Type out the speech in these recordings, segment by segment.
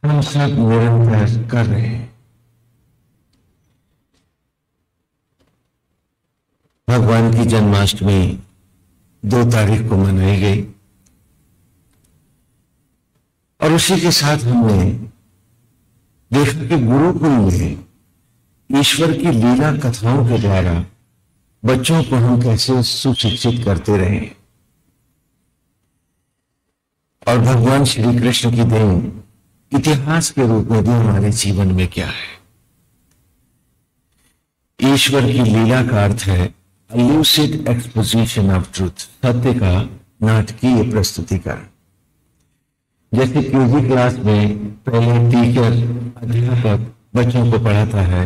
हम सब निरंतर कर रहे हैं। भगवान की जन्माष्टमी 2 तारीख को मनाई गई और उसी के साथ हमने देखा कि गुरुकुल में ईश्वर की लीला कथाओं के द्वारा बच्चों को हम कैसे सुशिक्षित करते रहे और भगवान श्री कृष्ण की देन इतिहास के रूप में भी हमारे जीवन में क्या है। ईश्वर की लीला का अर्थ है ल्यूसिड एक्सपोजिशन ऑफ ट्रूथ, सत्य का नाटकीय प्रस्तुतिकरण। जैसे केजी क्लास में पहले टीचर अध्यापक बच्चों को पढ़ाता है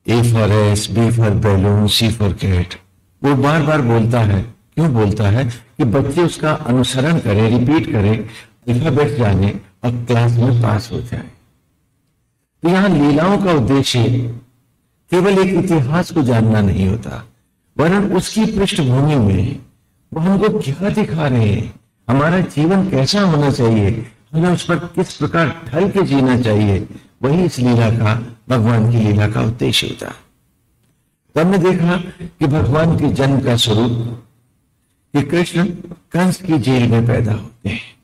A for S, B for balloon, C for cat. वो बार बार बोलता है। क्यों बोलता है? कि बच्चे उसका अनुसरण करें, रिपीट करें, अल्फाबेट जाने और क्लास में पास हो जाए। तो यहां लीलाओं का उद्देश्य केवल एक इतिहास को जानना नहीं होता, वरन उसकी पृष्ठभूमि में वो हमको क्या दिखा रहे हैं, हमारा जीवन कैसा होना चाहिए, हमें उस पर किस प्रकार ढल के जीना चाहिए। वही इस लीला का, भगवान की लीला का उद्देश्य होता। तो हमने देखा कि भगवान के जन्म का स्वरूप कि कृष्ण कंस की जेल में पैदा होते हैं।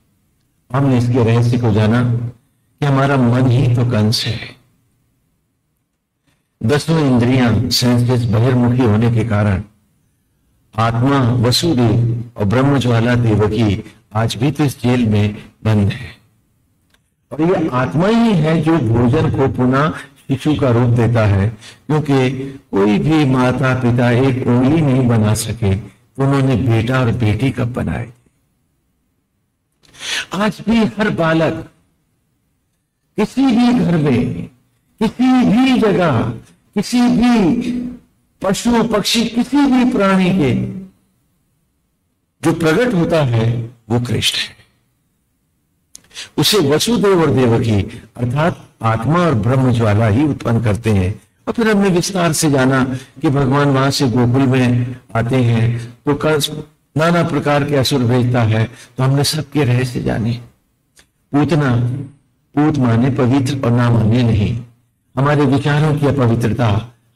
हमने इसके रहस्य को जाना कि हमारा मन ही तो कंस है। 10 इंद्रियां सेंसेस बहिर्मुखी होने के कारण आत्मा वसुदेव और ब्रह्मज्वाला देवकी आज भी तो इस जेल में बंद है। और ये आत्मा ही है जो भोजन को पुनः शिशु का रूप देता है, क्योंकि कोई भी माता पिता एक उंगली नहीं बना सके तो उन्होंने बेटा और बेटी कब बनाए। आज भी हर बालक किसी भी घर में, किसी भी जगह, किसी भी पशु पक्षी, किसी भी प्राणी के जो प्रकट होता है वो कृष्ण है। उसे वसुदेव और देवकी अर्थात आत्मा और ब्रह्मज्वाला ही उत्पन्न करते हैं। और फिर हमने विस्तार से जाना कि भगवान वहां से गोकुल में आते हैं तो कंस नाना प्रकार के असुर भेजता है। तो हमने सबके रहस्य जाने। पूतना, पूत माने पवित्र और ना माने नहीं। हमारे विचारों की अपवित्रता,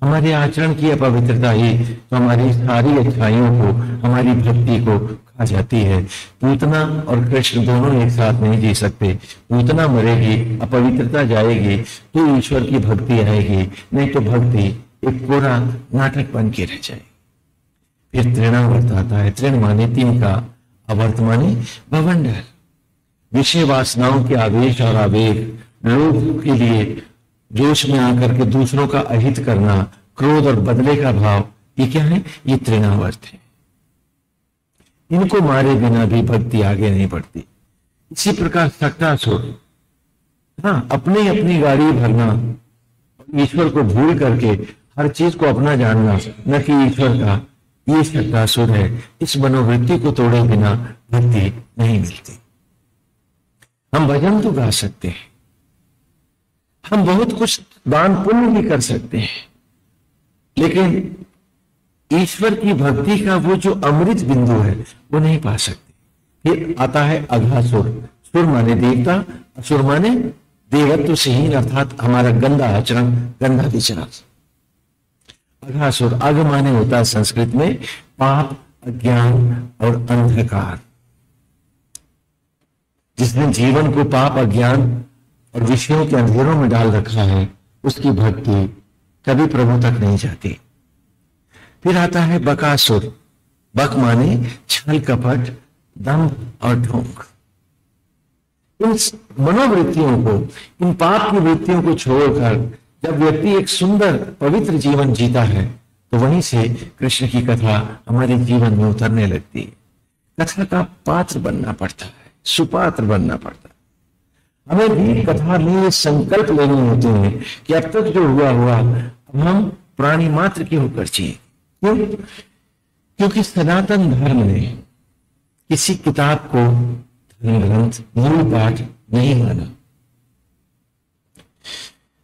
हमारे आचरण की अपवित्रता ही तो हमारी सारी अच्छाइयों को, हमारी भक्ति को खा जाती है। पूतना और कृष्ण दोनों एक साथ नहीं जी सकते। पूतना मरेगी, अपवित्रता जाएगी तो ईश्वर की भक्ति आएगी, नहीं तो भक्ति एक कोरा नाटक बन के रह जाएगी। फिर तृणावर्त आता है। तृण माने 3 का, अवर्त माने भवंडर, विषय वासनाओं के आवेश और आवेग, लोभ के लिए जोश में आकर के दूसरों का अहित करना, क्रोध और बदले का भाव, ये क्या है? ये तृणावर्त है। इनको मारे बिना भी भक्ति आगे नहीं बढ़ती। इसी प्रकार सक्तासुर, हाँ, अपनी अपनी गाड़ी भरना, ईश्वर को भूल करके हर चीज को अपना जानना, न कि ईश्वर का, ये सक्तासुर है। इस मनोवृत्ति को तोड़े बिना भक्ति नहीं मिलती। हम भजन तो गा सकते हैं, हम बहुत कुछ दान पुण्य भी कर सकते हैं, लेकिन ईश्वर की भक्ति का वो जो अमृत बिंदु है वो नहीं पा सकते। फिर आता है अघासुर। सुर माने देवता, असुर माने देवत्व सेहीन अर्थात हमारा गंदा आचरण, गंदा विचार। अघासुर, अघ माने होता है संस्कृत में पाप, अज्ञान और अंधकार। जिसने जीवन को पाप, अज्ञान और विषयों के अंधेरों में डाल रखा है, उसकी भक्ति कभी प्रभु तक नहीं जाती। फिर आता है बकासुर। बक माने छल कपट, दंभ और ढोंग। इन मनोवृत्तियों को, इन पाप की वृत्तियों को छोड़कर जब व्यक्ति एक सुंदर पवित्र जीवन जीता है तो वहीं से कृष्ण की कथा हमारे जीवन में उतरने लगती है। कथा का पात्र बनना पड़ता है, सुपात्र बनना पड़ता है। हमें भी कथा में ये संकल्प लेने होते हैं कि अब तक जो हुआ हुआ, अब हम प्राणी मात्र की होकर जिए। क्यों? क्योंकि सनातन धर्म ने किसी किताब को धर्म ग्रंथ, मूल पाठ नहीं माना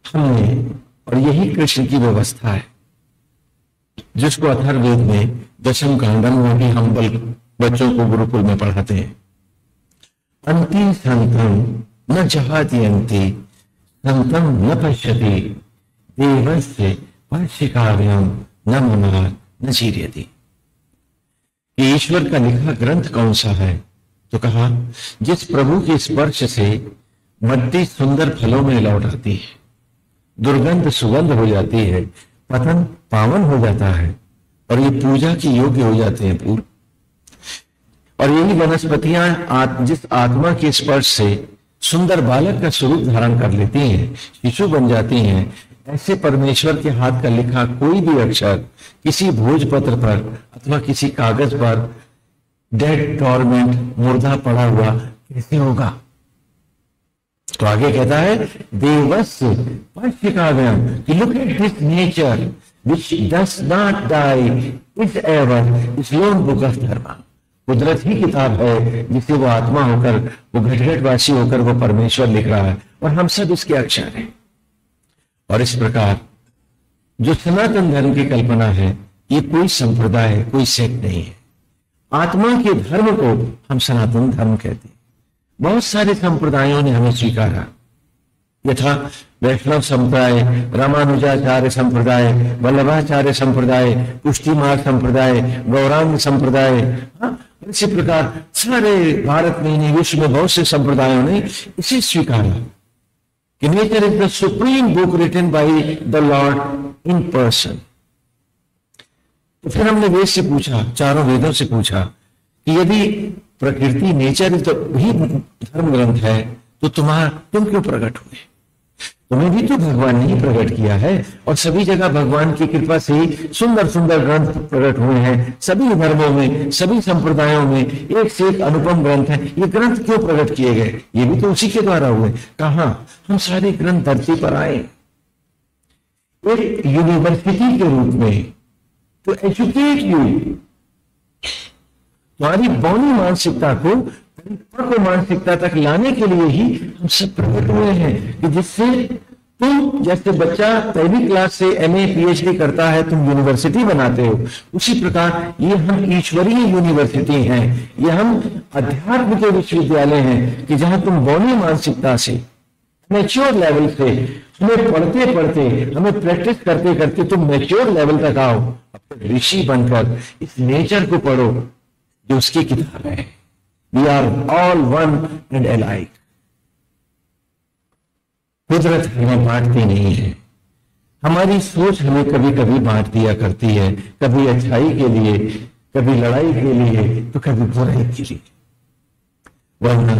हमने, और यही कृष्ण की व्यवस्था है जिसको अथर्ववेद में दशम कांडम में भी हम बच्चों को गुरुकुल में पढ़ाते हैं। अंतिम संतम न जहात्यंती संतम न पश्यति देवस्य वार्षिकाव्यम न मनार न चीर्यति। ये ईश्वर का लिखा ग्रंथ कौन सा है? तो कहा, जिस प्रभु के स्पर्श से मट्टी सुंदर फलों में लौट आती है, दुर्गंध सुगंध हो जाती है, पतन पावन हो जाता है और ये पूजा के योग्य हो जाते हैं पूर्ण। और यही वनस्पतियां जिस आत्मा के स्पर्श से सुंदर बालक का स्वरूप धारण कर लेती हैं, शिशु बन जाती हैं, ऐसे परमेश्वर के हाथ का लिखा कोई भी अक्षर किसी भोजपत्र पर अथवा किसी कागज पर डेड टॉर्मेंट मुर्दा पड़ा हुआ कैसे होगा? तो आगे कहता है, देवस्य वार्षिकाव्यम, look at this nature which does not die is ever is lone book of dharma। कुदरत ही किताब है जिसे वो आत्मा होकर, वो घटघटवासी होकर वो परमेश्वर लिख रहा है और हम सब इसके अक्षर हैं। और इस प्रकार जो सनातन धर्म की कल्पना है, ये कोई संप्रदाय, कोई सेक्ट नहीं है। आत्मा के धर्म को हम सनातन धर्म कहते हैं। बहुत सारे संप्रदायों ने हमें स्वीकारा, यथा वैष्णव संप्रदाय, रामानुजाचार्य संप्रदाय, वल्लभाचार्य संप्रदाय, पुष्टि मार्ग संप्रदाय, गौरांग संप्रदाय। इसी प्रकार सारे भारत में नहीं, विश्व में बहुत से संप्रदायों ने इसे स्वीकारा कि nature is the supreme book written by the Lord in person. तो फिर हमने वेद से पूछा, चारों वेदों से पूछा कि यदि प्रकृति नेचर तो ही धर्म ग्रंथ है, तो तुम क्यों प्रकट हुए? तुम्हें भी तो भगवान ने ही प्रकट किया है और सभी जगह भगवान की कृपा से ही सुंदर सुंदर ग्रंथ प्रकट हुए हैं। सभी धर्मों में, सभी संप्रदायों में एक से एक अनुपम ग्रंथ है। ये ग्रंथ क्यों प्रकट किए गए? ये भी तो उसी के द्वारा हुए। कहां? हम सारे ग्रंथ धरती पर आए एक यूनिवर्सिटी के रूप में तो एजुकेट यू, तुम्हारी बौनी मानसिकता को मानसिकता तक लाने के लिए ही हम सब प्रकट हुए हैं कि जिससे तुम, जैसे बच्चा पहली क्लास से एमए पीएचडी करता है, तुम यूनिवर्सिटी बनाते हो, उसी प्रकार ये हम ईश्वरीय यूनिवर्सिटी हैं। ये हम अध्यात्म के विश्वविद्यालय हैं कि जहां तुम बौनी मानसिकता से, मैच्योर लेवल से, हमें पढ़ते पढ़ते, हमें प्रैक्टिस करते करते तुम मैच्योर लेवल तक आओ, अपने ऋषि बनकर इस नेचर को पढ़ो जो उसकी किताब है। We are all one and alike। कुदरत हमें बांटती नहीं है, हमारी सोच हमें कभी कभी बांट दिया करती है, कभी अच्छाई के लिए, कभी लड़ाई के लिए, तो कभी बुराई के लिए। वरना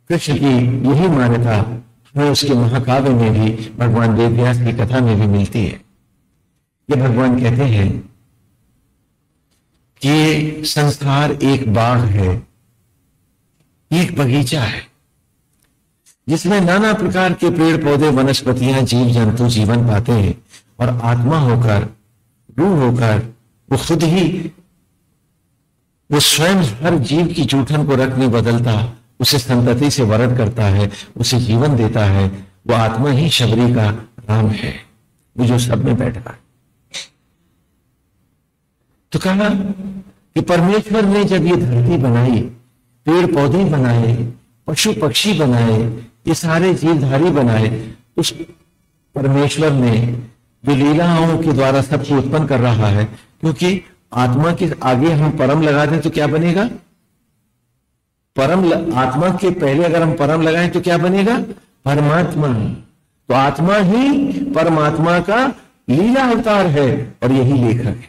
कृष्ण की यही मान्यता हमें उसके महाकाव्य में भी, भगवान वेदव्यास की कथा में भी मिलती है। ये भगवान कहते हैं कि संसार एक बाग है, एक बगीचा है जिसमें नाना प्रकार के पेड़ पौधे, वनस्पतियां, जीव जंतु जीवन पाते हैं और आत्मा होकर, रूह होकर वो खुद ही, वो स्वयं हर जीव की जूठन को रख नहीं बदलता, उसे संतति से वरद करता है, उसे जीवन देता है। वो आत्मा ही शबरी का राम है, वो जो सब में बैठा है। तो कहा कि परमेश्वर ने जब ये धरती बनाई, पेड़ पौधे बनाए, पशु पक्षी बनाए, ये सारे जीवधारी बनाए, उस परमेश्वर ने जो लीलाओं के द्वारा सबको उत्पन्न कर रहा है, क्योंकि आत्मा के आगे हम परम लगा दें तो क्या बनेगा? आत्मा के पहले अगर हम परम लगाएं तो क्या बनेगा? परमात्मा। तो आत्मा ही परमात्मा का लीला अवतार है और यही लेखक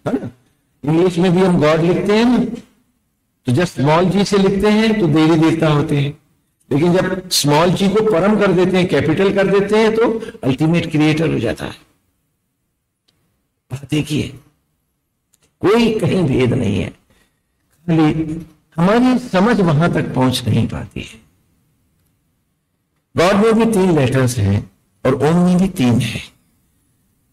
है ना? इंग्लिश में भी हम गॉड लिखते हैं ना, तो जब स्मॉल जी से लिखते हैं तो देवी देवता होते हैं, लेकिन जब स्मॉल जी को परम कर देते हैं, कैपिटल कर देते हैं, तो अल्टीमेट क्रिएटर हो जाता है। बात देखिए, कोई कहीं भेद नहीं है, खाली हमारी समझ वहां तक पहुंच नहीं पाती है। गॉड में भी 3 लेटर्स हैं और ओम में भी 3 है।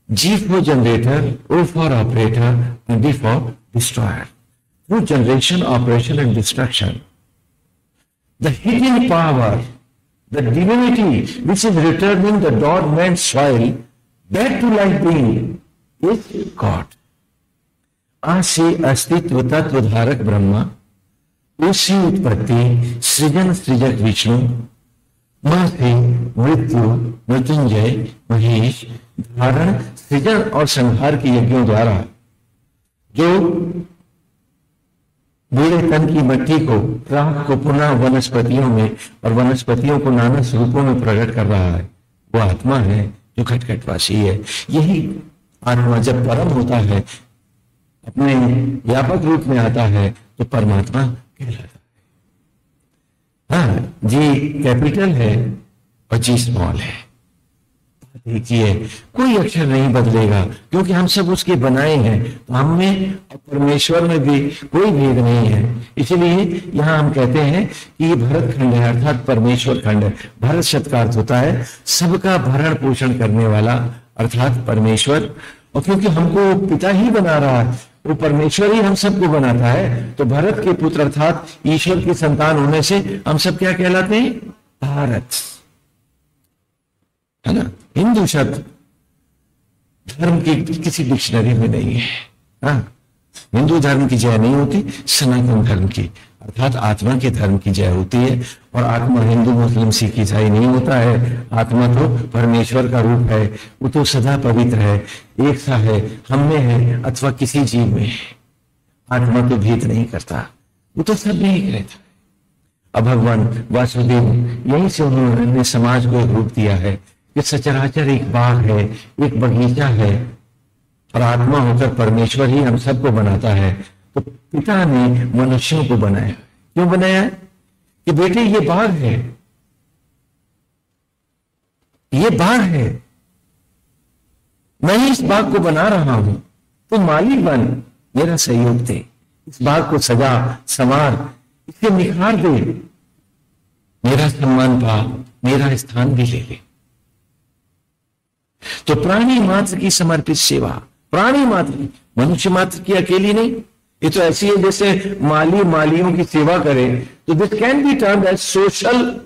G for generator, O for operator, and D for destroyer. Through generation, operation, and destruction, the hidden power, the divinity which is returning the dormant soil back to life being is God. आसे अस्तित्व तत्व धारक ब्रह्मा, उसी उत्पत्ति, सृजन सृजक विष्णु, मृत्यु, मृत्युंजय, महेश, धारण, सृजन और संहार के यज्ञों द्वारा जो बूढ़े तन की मिट्टी को, राख को पुनः वनस्पतियों में और वनस्पतियों को नाना स्वरूपों में प्रकट कर रहा है, वो आत्मा है जो खटखटवासी है। यही आत्मा जब परम होता है, अपने व्यापक रूप में आता है, तो परमात्मा कहलाता है। हाँ, जी कैपिटल है और जी स्मॉल है। देखिए, कोई अक्षर नहीं बदलेगा क्योंकि हम सब उसके बनाए हैं, तो हम में और परमेश्वर में भी कोई भेद नहीं है। इसलिए यहां हम कहते हैं कि ये भरत खंड है, अर्थात परमेश्वर खंड है। भरत शब्द का अर्थ होता है सबका भरण पोषण करने वाला, अर्थात परमेश्वर। और क्योंकि हमको पिता ही बना रहा है, वो परमेश्वर ही हम सबको बनाता है, तो भरत के पुत्र अर्थात ईश्वर की संतान होने से हम सब क्या कहलाते हैं? भारत, है ना। हिंदू शब्द धर्म की किसी डिक्शनरी में नहीं है। हाँ, हिंदू धर्म की जय नहीं होती, सनातन धर्म की अर्थात आत्मा के धर्म की जय होती है। और आत्मा हिंदू, मुस्लिम, सिख, ईसाई नहीं होता है। आत्मा तो परमेश्वर का रूप है, वो तो सदा पवित्र है, एक सा है, हम में है अथवा किसी जीव में है। आत्मा तो भेद नहीं करता, वो तो सब में एक रहता है। अब भगवान वासुदेव यहीं से उन्होंने समाज को एक रूप दिया है कि सचराचर एक बाग है, एक बगीचा है, और आत्मा होकर परमेश्वर ही हम सबको बनाता है। तो पिता ने मनुष्यों को बनाया। क्यों बनाया? कि बेटे ये बाग है, ये बाग है, मैं ही इस बाग को बना रहा हूं, तो मालिक बन, मेरा सहयोग दे, इस बाग को सजा संवार, इसे निखार दे, मेरा सम्मान पा, मेरा स्थान भी ले ले। तो प्राणी मात्र की समर्पित सेवा, प्राणी मात्र की, मनुष्य मात्र की अकेली नहीं। ये तो ऐसी है जैसे माली मालियों की सेवा करे, तो this can be termed as social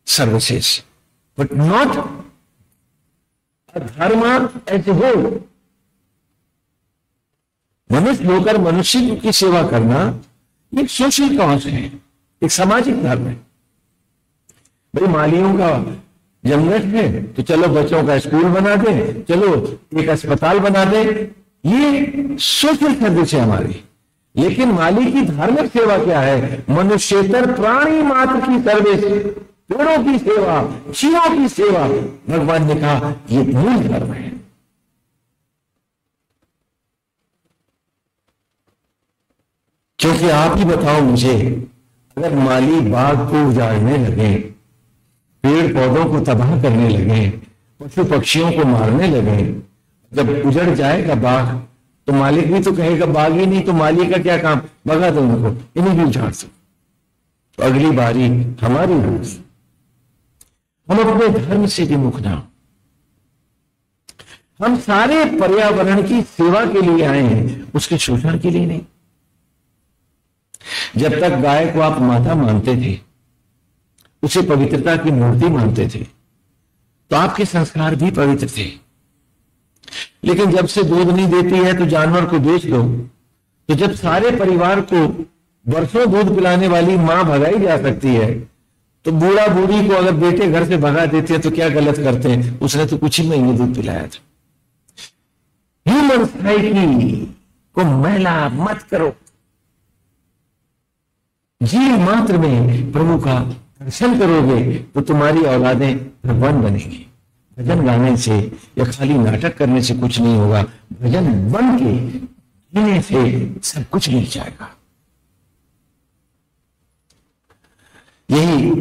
services but not dharma as a whole. मनुष्य होकर मनुष्य की सेवा करना एक सोशल कॉज है, एक सामाजिक धर्म है। भाई मालियों का जमघट है तो चलो बच्चों का स्कूल बना दे, चलो एक अस्पताल बना दे, ये सोशल सर्विस है हमारी। लेकिन माली की धार्मिक सेवा क्या है? मनुष्येतर प्राणी मात्र की सर्विस, पेड़ों की सेवा, जीवों की सेवा। भगवान ने कहा ये मूल धर्म है। क्योंकि आप ही बताओ मुझे, अगर माली बाग को उजाड़ने लगे, पेड़ पौधों को तबाह करने लगे, पशु पक्षियों को मारने लगे, जब उजड़ जाएगा बाग तो मालिक भी तो कहेगा बाग ही नहीं, तो मालिक का क्या काम? भगा दो उनको, इन्हें भी उजाड़ दो। तो अगली बारी हमारी होगी। हम अपने धर्म से विमुख ना हो। हम सारे पर्यावरण की सेवा के लिए आए हैं, उसके शोषण के लिए नहीं। जब तक गाय को आप माता मानते थे, उसे पवित्रता की मूर्ति मानते थे, तो आपके संस्कार भी पवित्र थे। लेकिन जब से दूध नहीं देती है तो जानवर को बेच दो, तो जब सारे परिवार को वर्षों दूध पिलाने वाली मां भगाई जा सकती है, तो बूढ़ा बूढ़ी को अगर बेटे घर से भगा देते हैं तो क्या गलत करते हैं? उसने तो कुछ ही महीने दूध पिलाया था। ह्यूमन साइकी को मैला मत करो। जीव मात्र में प्रभु का दर्शन करोगे तो तुम्हारी औलादें भगवान बनेंगी। भजन गाने से या खाली नाटक करने से कुछ नहीं होगा, भजन बन के जीने से सब कुछ मिल जाएगा। यही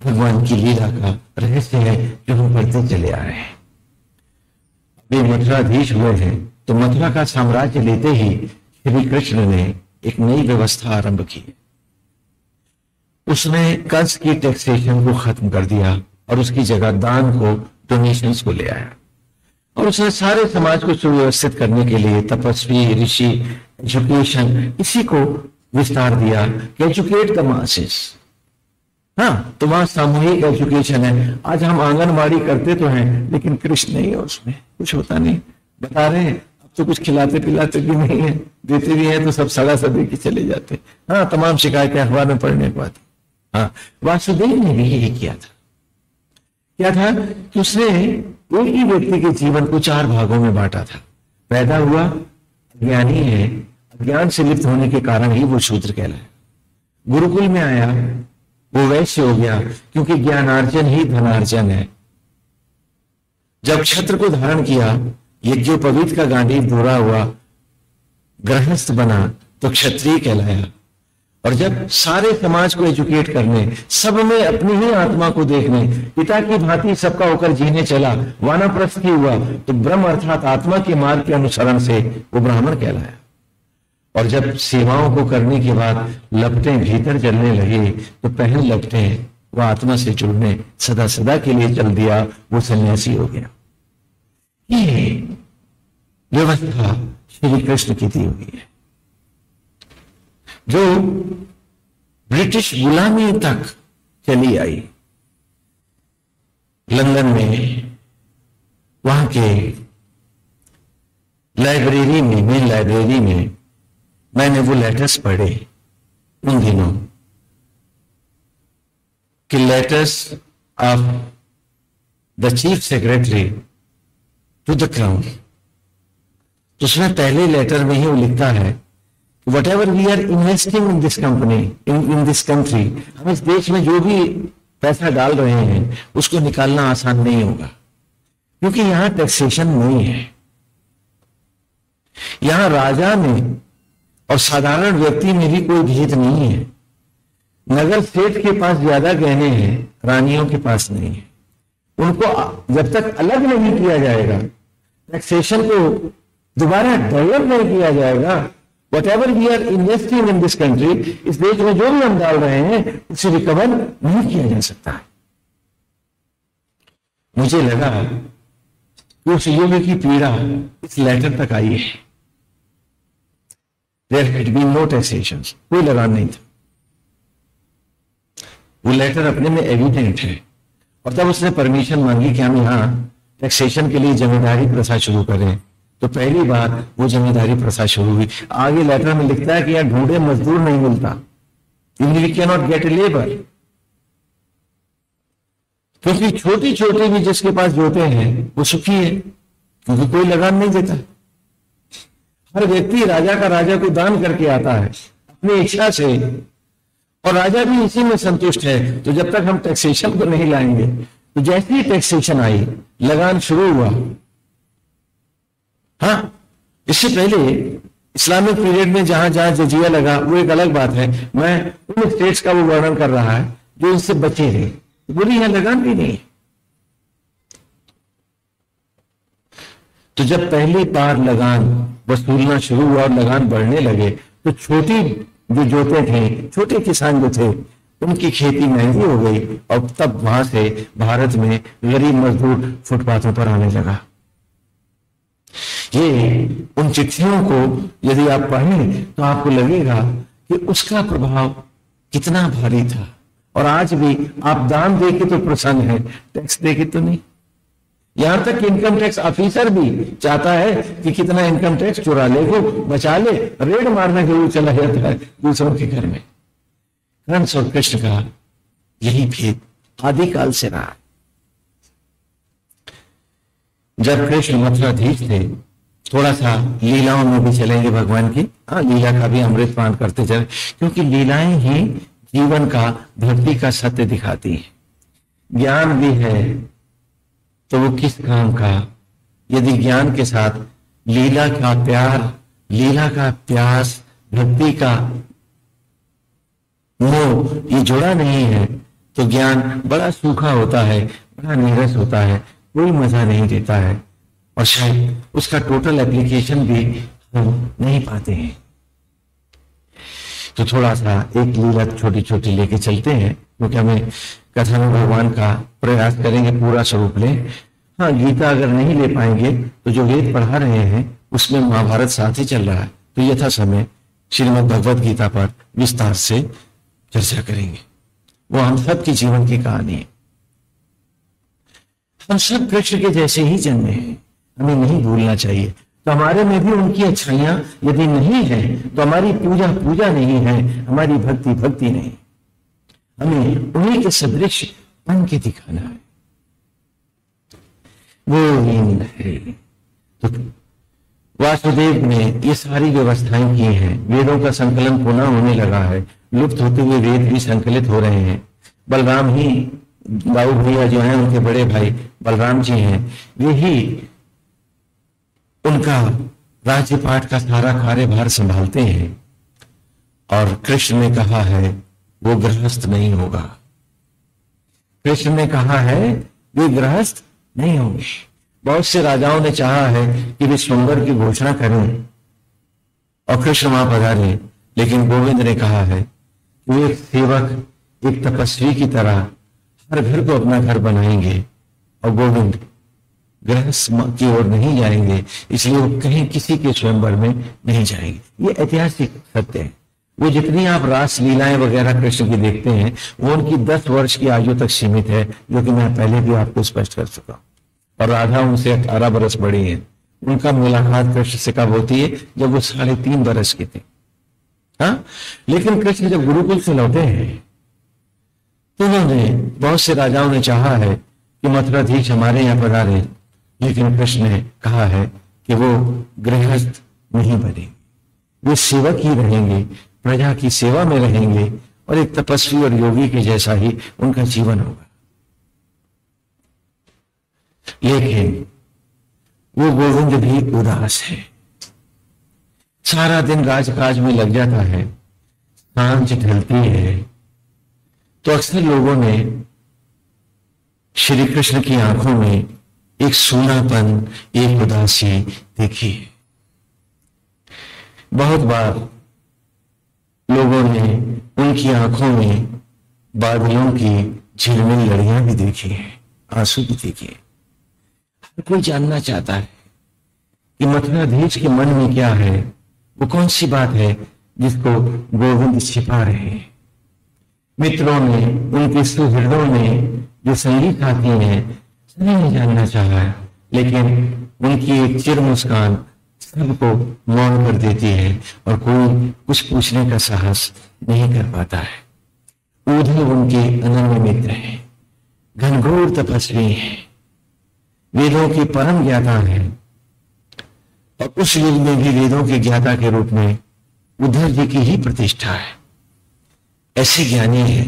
भगवान की लीला का रहस्य है जो हम पढ़ते चले आ रहे हैं। वे मथुराधीश हुए हैं तो मथुरा का साम्राज्य लेते ही श्री कृष्ण ने एक नई व्यवस्था आरंभ की। उसने कंस की टैक्सेशन को खत्म कर दिया और उसकी जगह दान को, डोनेशंस को ले आया। और उसने सारे समाज को सुव्यवस्थित करने के लिए तपस्वी, ऋषि, एजुकेशन, इसी को विस्तार दिया। Educate the masses. हाँ, तो वहां सामूहिक एजुकेशन है। आज हम आंगनबाड़ी करते तो हैं, लेकिन कृष्ण नहीं है उसमें, कुछ होता नहीं। बता रहे हैं अब तो कुछ खिलाते पिलाते भी नहीं है, देते भी हैं तो सब सड़ा सा दे के चले जाते। हाँ, तमाम शिकायतें अखबार में पढ़ने के बाद। हाँ, वासुदेव ने भी यही किया था क्या था कि उसने एक ही व्यक्ति के जीवन को 4 भागों में बांटा था। पैदा हुआ, अज्ञानी है, अज्ञान से लिप्त होने के कारण ही वो शूद्र कहलाया। गुरुकुल में आया, वो वैश्य हो गया, क्योंकि ज्ञानार्जन ही धनार्जन है। जब क्षत्र को धारण किया, यज्ञोपवीत का गांडीव धोरा हुआ, गृहस्थ बना, तो क्षत्रिय कहलाया। और जब सारे समाज को एजुकेट करने, सब में अपनी ही आत्मा को देखने, पिता की भांति सबका होकर जीने चला, वानप्रस्थ हुआ, तो ब्रह्म अर्थात आत्मा के मार्ग के अनुसरण से वो ब्राह्मण कहलाया। और जब सेवाओं को करने के बाद लपटें भीतर जलने लगे, तो पहले लपटें वो आत्मा से जुड़ने सदा सदा के लिए चल दिया, वो सन्यासी हो गया। ये व्यवस्था श्री कृष्ण की दी हुई है, जो ब्रिटिश गुलामी तक चली आई। लंदन में वहां के लाइब्रेरी में, मेन लाइब्रेरी में मैंने वो लेटर्स पढ़े उन दिनों कि letters of the chief secretary to the crown. तो उसमें पहले लेटर में ही वो लिखता है, whatever we are investing in this company, in this country, हम इस देश में जो भी पैसा डाल रहे हैं उसको निकालना आसान नहीं होगा, क्योंकि यहां टैक्सेशन नहीं है। यहां राजा में और साधारण व्यक्ति में भी कोई भेद नहीं है। नगर सेठ के पास ज्यादा गहने हैं, रानियों के पास नहीं है। उनको जब तक अलग नहीं किया जाएगा, टैक्सेशन को दोबारा डेवलप नहीं किया जाएगा, Whatever we are investing in this country, इस देश में जो भी हम डाल रहे हैं उसे रिकवर नहीं किया जा सकता है। मुझे लगा कि उस युग की पीड़ा इस लेटर तक आई है। There had been no taxations, कोई लगान नहीं था। वो लेटर अपने में एविडेंट है। और तब उसने परमिशन मांगी कि हम यहाँ टैक्सेशन के लिए जमींदारी प्रथा शुरू करें, तो पहली बार वो जमींदारी प्रथा शुरू हुई। आगे लेटर में लिखता है कि यार ढूंढे मजदूर नहीं मिलता, we can not get a labour, क्योंकि छोटी छोटी भी जिसके पास जोते हैं वो सुखी है, क्योंकि कोई लगान नहीं देता। हर व्यक्ति राजा का राजा को दान करके आता है अपनी इच्छा से, और राजा भी इसी में संतुष्ट है। तो जब तक हम टैक्सेशन को नहीं लाएंगे, तो जैसे ही टैक्सेशन आई, लगान शुरू हुआ। हाँ, इससे पहले इस्लामिक पीरियड में जहां जहां जजिया लगा वो एक अलग बात है। मैं उन स्टेट्स का वो वर्णन कर रहा है जो इनसे बचे हैं, बोली यहां लगान भी नहीं। तो जब पहली बार लगान वसूलना शुरू हुआ और लगान बढ़ने लगे, तो छोटी जो जोते थे, छोटे किसान जो थे, उनकी खेती महंगी हो गई। और तब वहां से भारत में गरीब मजदूर फुटपाथों पर आने लगा। ये उन चिट्ठियों को यदि आप पढ़ें तो आपको लगेगा कि उसका प्रभाव कितना भारी था। और आज भी आप दान दे के तो प्रसन्न है, टैक्स दे के तो नहीं। यहां तक कि इनकम टैक्स ऑफिसर भी चाहता है कि कितना इनकम टैक्स चुरा ले, वो बचा ले, रेड मारने के लिए चला जाता है दूसरों के घर में। कंस और कृष्ण का यही भेद आदिकाल से रहा। जब कृष्ण मथुराधीश थे, थोड़ा सा लीलाओं में भी चलेंगे भगवान की। हाँ, लीला का भी अमृत पान करते चले, क्योंकि लीलाएं ही जीवन का, भक्ति का सत्य दिखाती है। ज्ञान भी है तो वो किस काम का, यदि ज्ञान के साथ लीला का प्यार, लीला का प्यास, भक्ति का मोह ये जुड़ा नहीं है, तो ज्ञान बड़ा सूखा होता है, बड़ा नीरस होता है, कोई मजा नहीं देता है, और शायद उसका टोटल एप्लीकेशन भी हम नहीं पाते हैं। तो थोड़ा सा एक लीला छोटी छोटी लेके चलते हैं, क्योंकि हमें कथा में भगवान का प्रयास करेंगे पूरा स्वरूप ले। हाँ, गीता अगर नहीं ले पाएंगे तो जो वेद पढ़ा रहे हैं उसमें महाभारत साथ ही चल रहा है, तो यथा समय श्रीमद् भगवद गीता पर विस्तार से चर्चा करेंगे। वो हम सब की जीवन की कहानी है। हम सब कृष्ण के जैसे ही जन्मे हैं, हमें नहीं भूलना चाहिए। तो हमारे में भी उनकी अच्छाइयां यदि नहीं है, तो हमारी पूजा पूजा नहीं है, हमारी भक्ति भक्ति नहीं। हमें उन्हीं के सदृश बन के दिखाना है। गोविंद हरि। तो वासुदेव ने ये सारी व्यवस्थाएं की हैं। वेदों का संकलन पुनः होने लगा है, लुप्त होते हुए वेद भी संकलित हो रहे हैं। बलराम ही, बाबू भैया जो हैं उनके बड़े भाई बलराम जी हैं, वे ही उनका राज्य पाठ का सारा कार्यभार संभालते हैं। और कृष्ण ने कहा है वो गृहस्थ नहीं होगा। कृष्ण ने कहा है वे गृहस्थ नहीं होंगे। बहुत से राजाओं ने चाहा है कि वे स्वयंवर की घोषणा करें और कृष्ण वहां पधारे, लेकिन गोविंद ने कहा है कि वे एक सेवक, एक तपस्वी की तरह हर घर को अपना घर बनाएंगे और गोविंद गृहस्थ की ओर नहीं जाएंगे, इसलिए वो कहीं किसी के स्वयंवर में नहीं जाएंगे। ये ऐतिहासिक सत्य है। वो जितनी आप रास लीलाएं वगैरह कृष्ण की देखते हैं वो उनकी 10 वर्ष की आयु तक सीमित है, जो कि मैं पहले भी आपको स्पष्ट कर चुका हूं। और राधा उनसे 18 बरस बड़ी है। उनका मुलाकात कृष्ण से कब होती है? जब वो 3.5 बरस के थे। हाँ, लेकिन कृष्ण जब गुरुकुल से लौटे हैं तो उन्होंने, बहुत से राजाओं ने चाहा है कि मथुराधीश हमारे यहाँ पधारे, लेकिन कृष्ण ने कहा है कि वो गृहस्थ नहीं बनेंगे, वे सेवक ही रहेंगे, प्रजा की सेवा में रहेंगे और एक तपस्वी और योगी के जैसा ही उनका जीवन होगा। लेकिन वो गोविंद भी उदास है, सारा दिन राजकाज में लग जाता है। सांझ ढलती है तो अक्सर लोगों ने श्री कृष्ण की आंखों में एक सूनापन, एक उदासी देखी है। बहुत बार लोगों ने उनकी आंखों में बादलों की झिलमिल लड़ियां भी देखी हैं, आंसू भी देखे। हर कोई जानना चाहता है कि मथुराधीश के मन में क्या है, वो कौन सी बात है जिसको गोविंद छिपा रहे हैं। मित्रों ने, उनके सुहृदों ने, जो संगी साथी हैं, सभी ने जानना चाहा, लेकिन उनकी एक चिर मुस्कान सबको मौन कर देती है और कोई कुछ पूछने का साहस नहीं कर पाता है। उद्धव उनके अनन्य मित्र हैं, घनघोर तपस्वी हैं, वेदों की परम ज्ञाता हैं और उस युग में भी वेदों के ज्ञाता के रूप में उद्धव जी की ही प्रतिष्ठा है। ऐसे ज्ञानी है,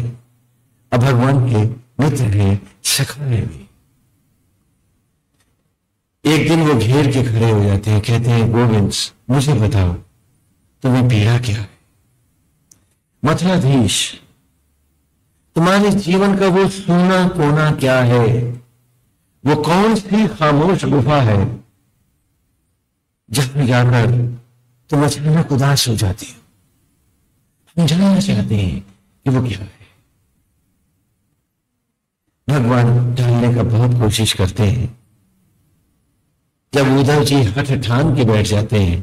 अब भगवान के मित्र हैं, सखा है भी। एक दिन वो घेर के खड़े हो जाते हैं, कहते हैं गोविंद मुझे बताओ तुम्हें पीड़ा क्या है। मथुराधीश, तुम्हारे जीवन का वो सूना कोना क्या है, वो कौन सी खामोश गुफा है जहां जाकर तुम अचानक उदास हो जाती हो। हम जानना चाहते हैं कि वो क्या है। भगवान जानने का बहुत कोशिश करते हैं। जब उद्धव जी हठ ठान के बैठ जाते हैं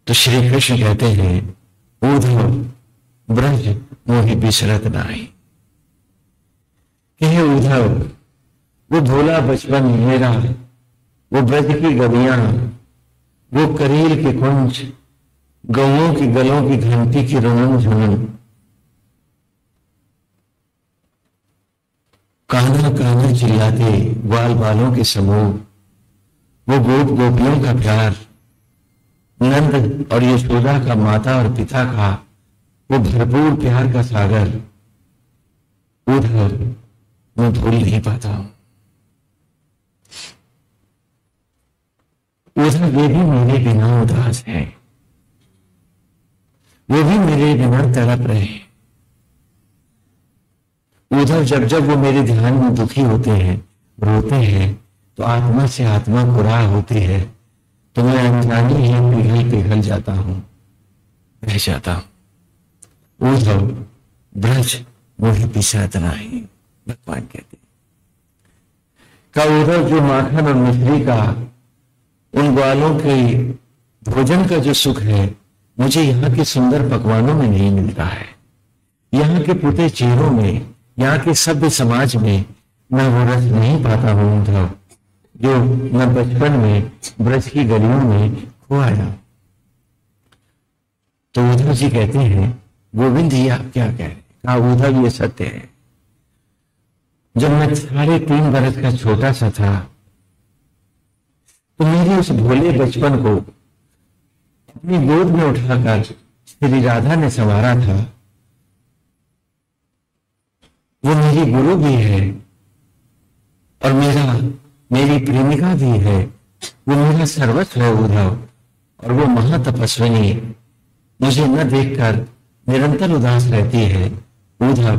तो श्री कृष्ण कहते हैं उद्धव ब्रज मोहि बिसरत नाहि। कहे उद्धव, वो भोला बचपन मेरा, वो ब्रज की गलियां, वो करील के कुंज, गौओं की गलों की घंटी की रुनन झुनन, कान्हा कान्हा चिल्लाते ग्वाल बालों के समूह, वो गोप गोपियों का प्यार, नंद और यशोदा का माता और पिता का वो भरपूर प्यार का सागर, उधर मैं भूल नहीं पाता हूं। उधर वे भी मेरे बिना उदास है, वो भी मेरे बिना तड़प रहे हैं। उधर जब जब वो मेरे ध्यान में दुखी होते हैं, रोते हैं, तो आत्मा से आत्मा कुराह होती है, तो मैं अनजानी ही पिघल पिघल जाता हूं, रह जाता हूं। उद्धव ब्रज मोहि बिसरत नाहि, भगवान कहते का उद्धव जो माखन और मिश्री का, उन ग्वालों के भोजन का जो सुख है, मुझे यहाँ के सुंदर पकवानों में नहीं मिलता है। यहाँ के पुते चेहरों में, यहाँ के सभ्य समाज में मैं वो रस नहीं पाता हूं उद्धव, जो मैं बचपन में ब्रज की गलियों में खो आया। तो उद्धव जी कहते हैं गोविंद जी आप क्या कह रहे हैं? कहा उद्धव ये सत्य है। जब मैं 3.5 बरस का छोटा सा था तो मेरे उस भोले बचपन को अपनी गोद में उठाकर श्री राधा ने संवारा था। वो मेरी गुरु भी है और मेरी प्रेमिका भी है। वो मेरा सर्वस्व है उद्धव, और वो महातपस्विनी मुझे न देखकर निरंतर उदास रहती है। उद्धव,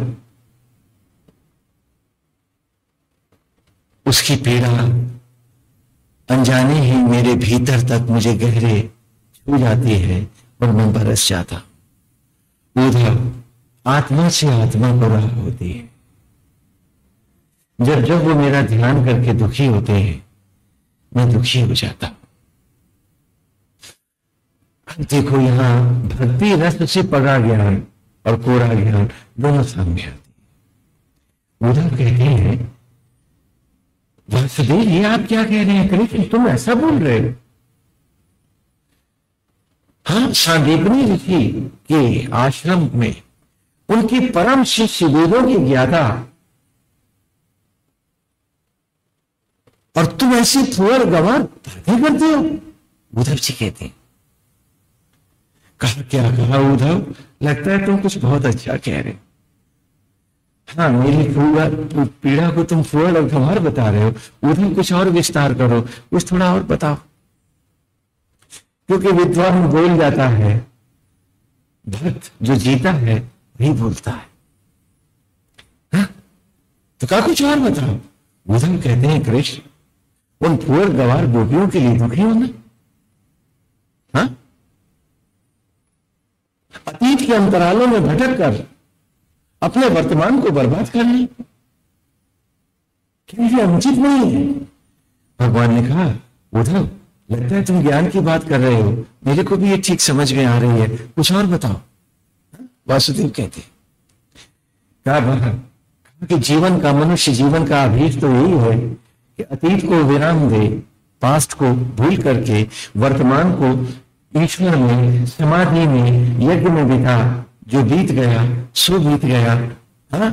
उसकी पीड़ा अनजाने ही मेरे भीतर तक मुझे गहरे छू जाती है और मैं बरस जाता। उद्धव, आत्मा से आत्मा को राह होती है। जब जब वो मेरा ध्यान करके दुखी होते हैं, मैं दुखी हो जाता हूं। देखो, यहां भक्ति रस से पगा ज्ञान और कोरा ज्ञान दोनों सामने आते हैं। उद्धव कहते हैं, वासुदेव ये आप क्या कह रहे हैं? कृष्ण, तुम ऐसा बोल रहे हो? हाँ, सांदीपनी ऋषि के आश्रम में उनके परम शिष्य वेदों की ज्ञाता, और तुम ऐसी फुअर गवार बातें करते हो? उद्धव जी कहते हैं। कहा, क्या कहा उद्धव? लगता है तुम कुछ बहुत अच्छा कह रहे हो। हाँ, मेरी पीड़ा को तुम फुअर और गंवार बता रहे हो। उद्धव, कुछ और विस्तार करो, कुछ थोड़ा और बताओ। क्योंकि विद्वान बोल जाता है, भक्त जो जीता है वही बोलता है। हाँ? तो कहा, कुछ और बताओ। उद्धव कहते हैं, कृष्ण, उन फुअर गवार गोपियों के लिए दुखी होना, हाँ? अतीत के अंतरालों में भटक कर अपने वर्तमान को बर्बाद करना, क्या ये अनुचित नहीं है? भगवान ने कहा, उद्धव, लगता है तुम ज्ञान की बात कर रहे हो, मेरे को भी ये ठीक समझ में आ रही है, कुछ और बताओ। वासुदेव कहते, कहा कि जीवन का, मनुष्य जीवन का अभीष्ट तो यही है कि अतीत को विराम दे, पास्ट को भूल करके वर्तमान को ईश्वर में, समाधि में, यज्ञ में बिता। जो बीत गया सो बीत गया। हाँ,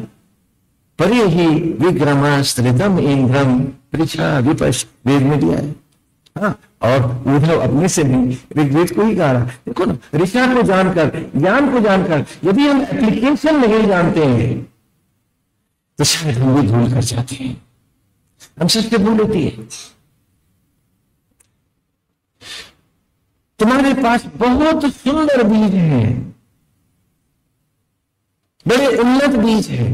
परे ही विग्रमास्त्रितम इंद्रम पृछा विपश, वेद में दिया है। हाँ, और उद्धव अपने से भी ऋग्वेद को ही कहा रहा। देखो ना, ऋषा को जानकर, ज्ञान को जानकर यदि हम एप्लीकेशन नहीं जानते हैं तो शायद हम भी भूल कर जाते हैं। हम सबसे भूल होती है। तुम्हारे पास बहुत सुंदर बीज हैं, बड़े उन्नत बीज हैं,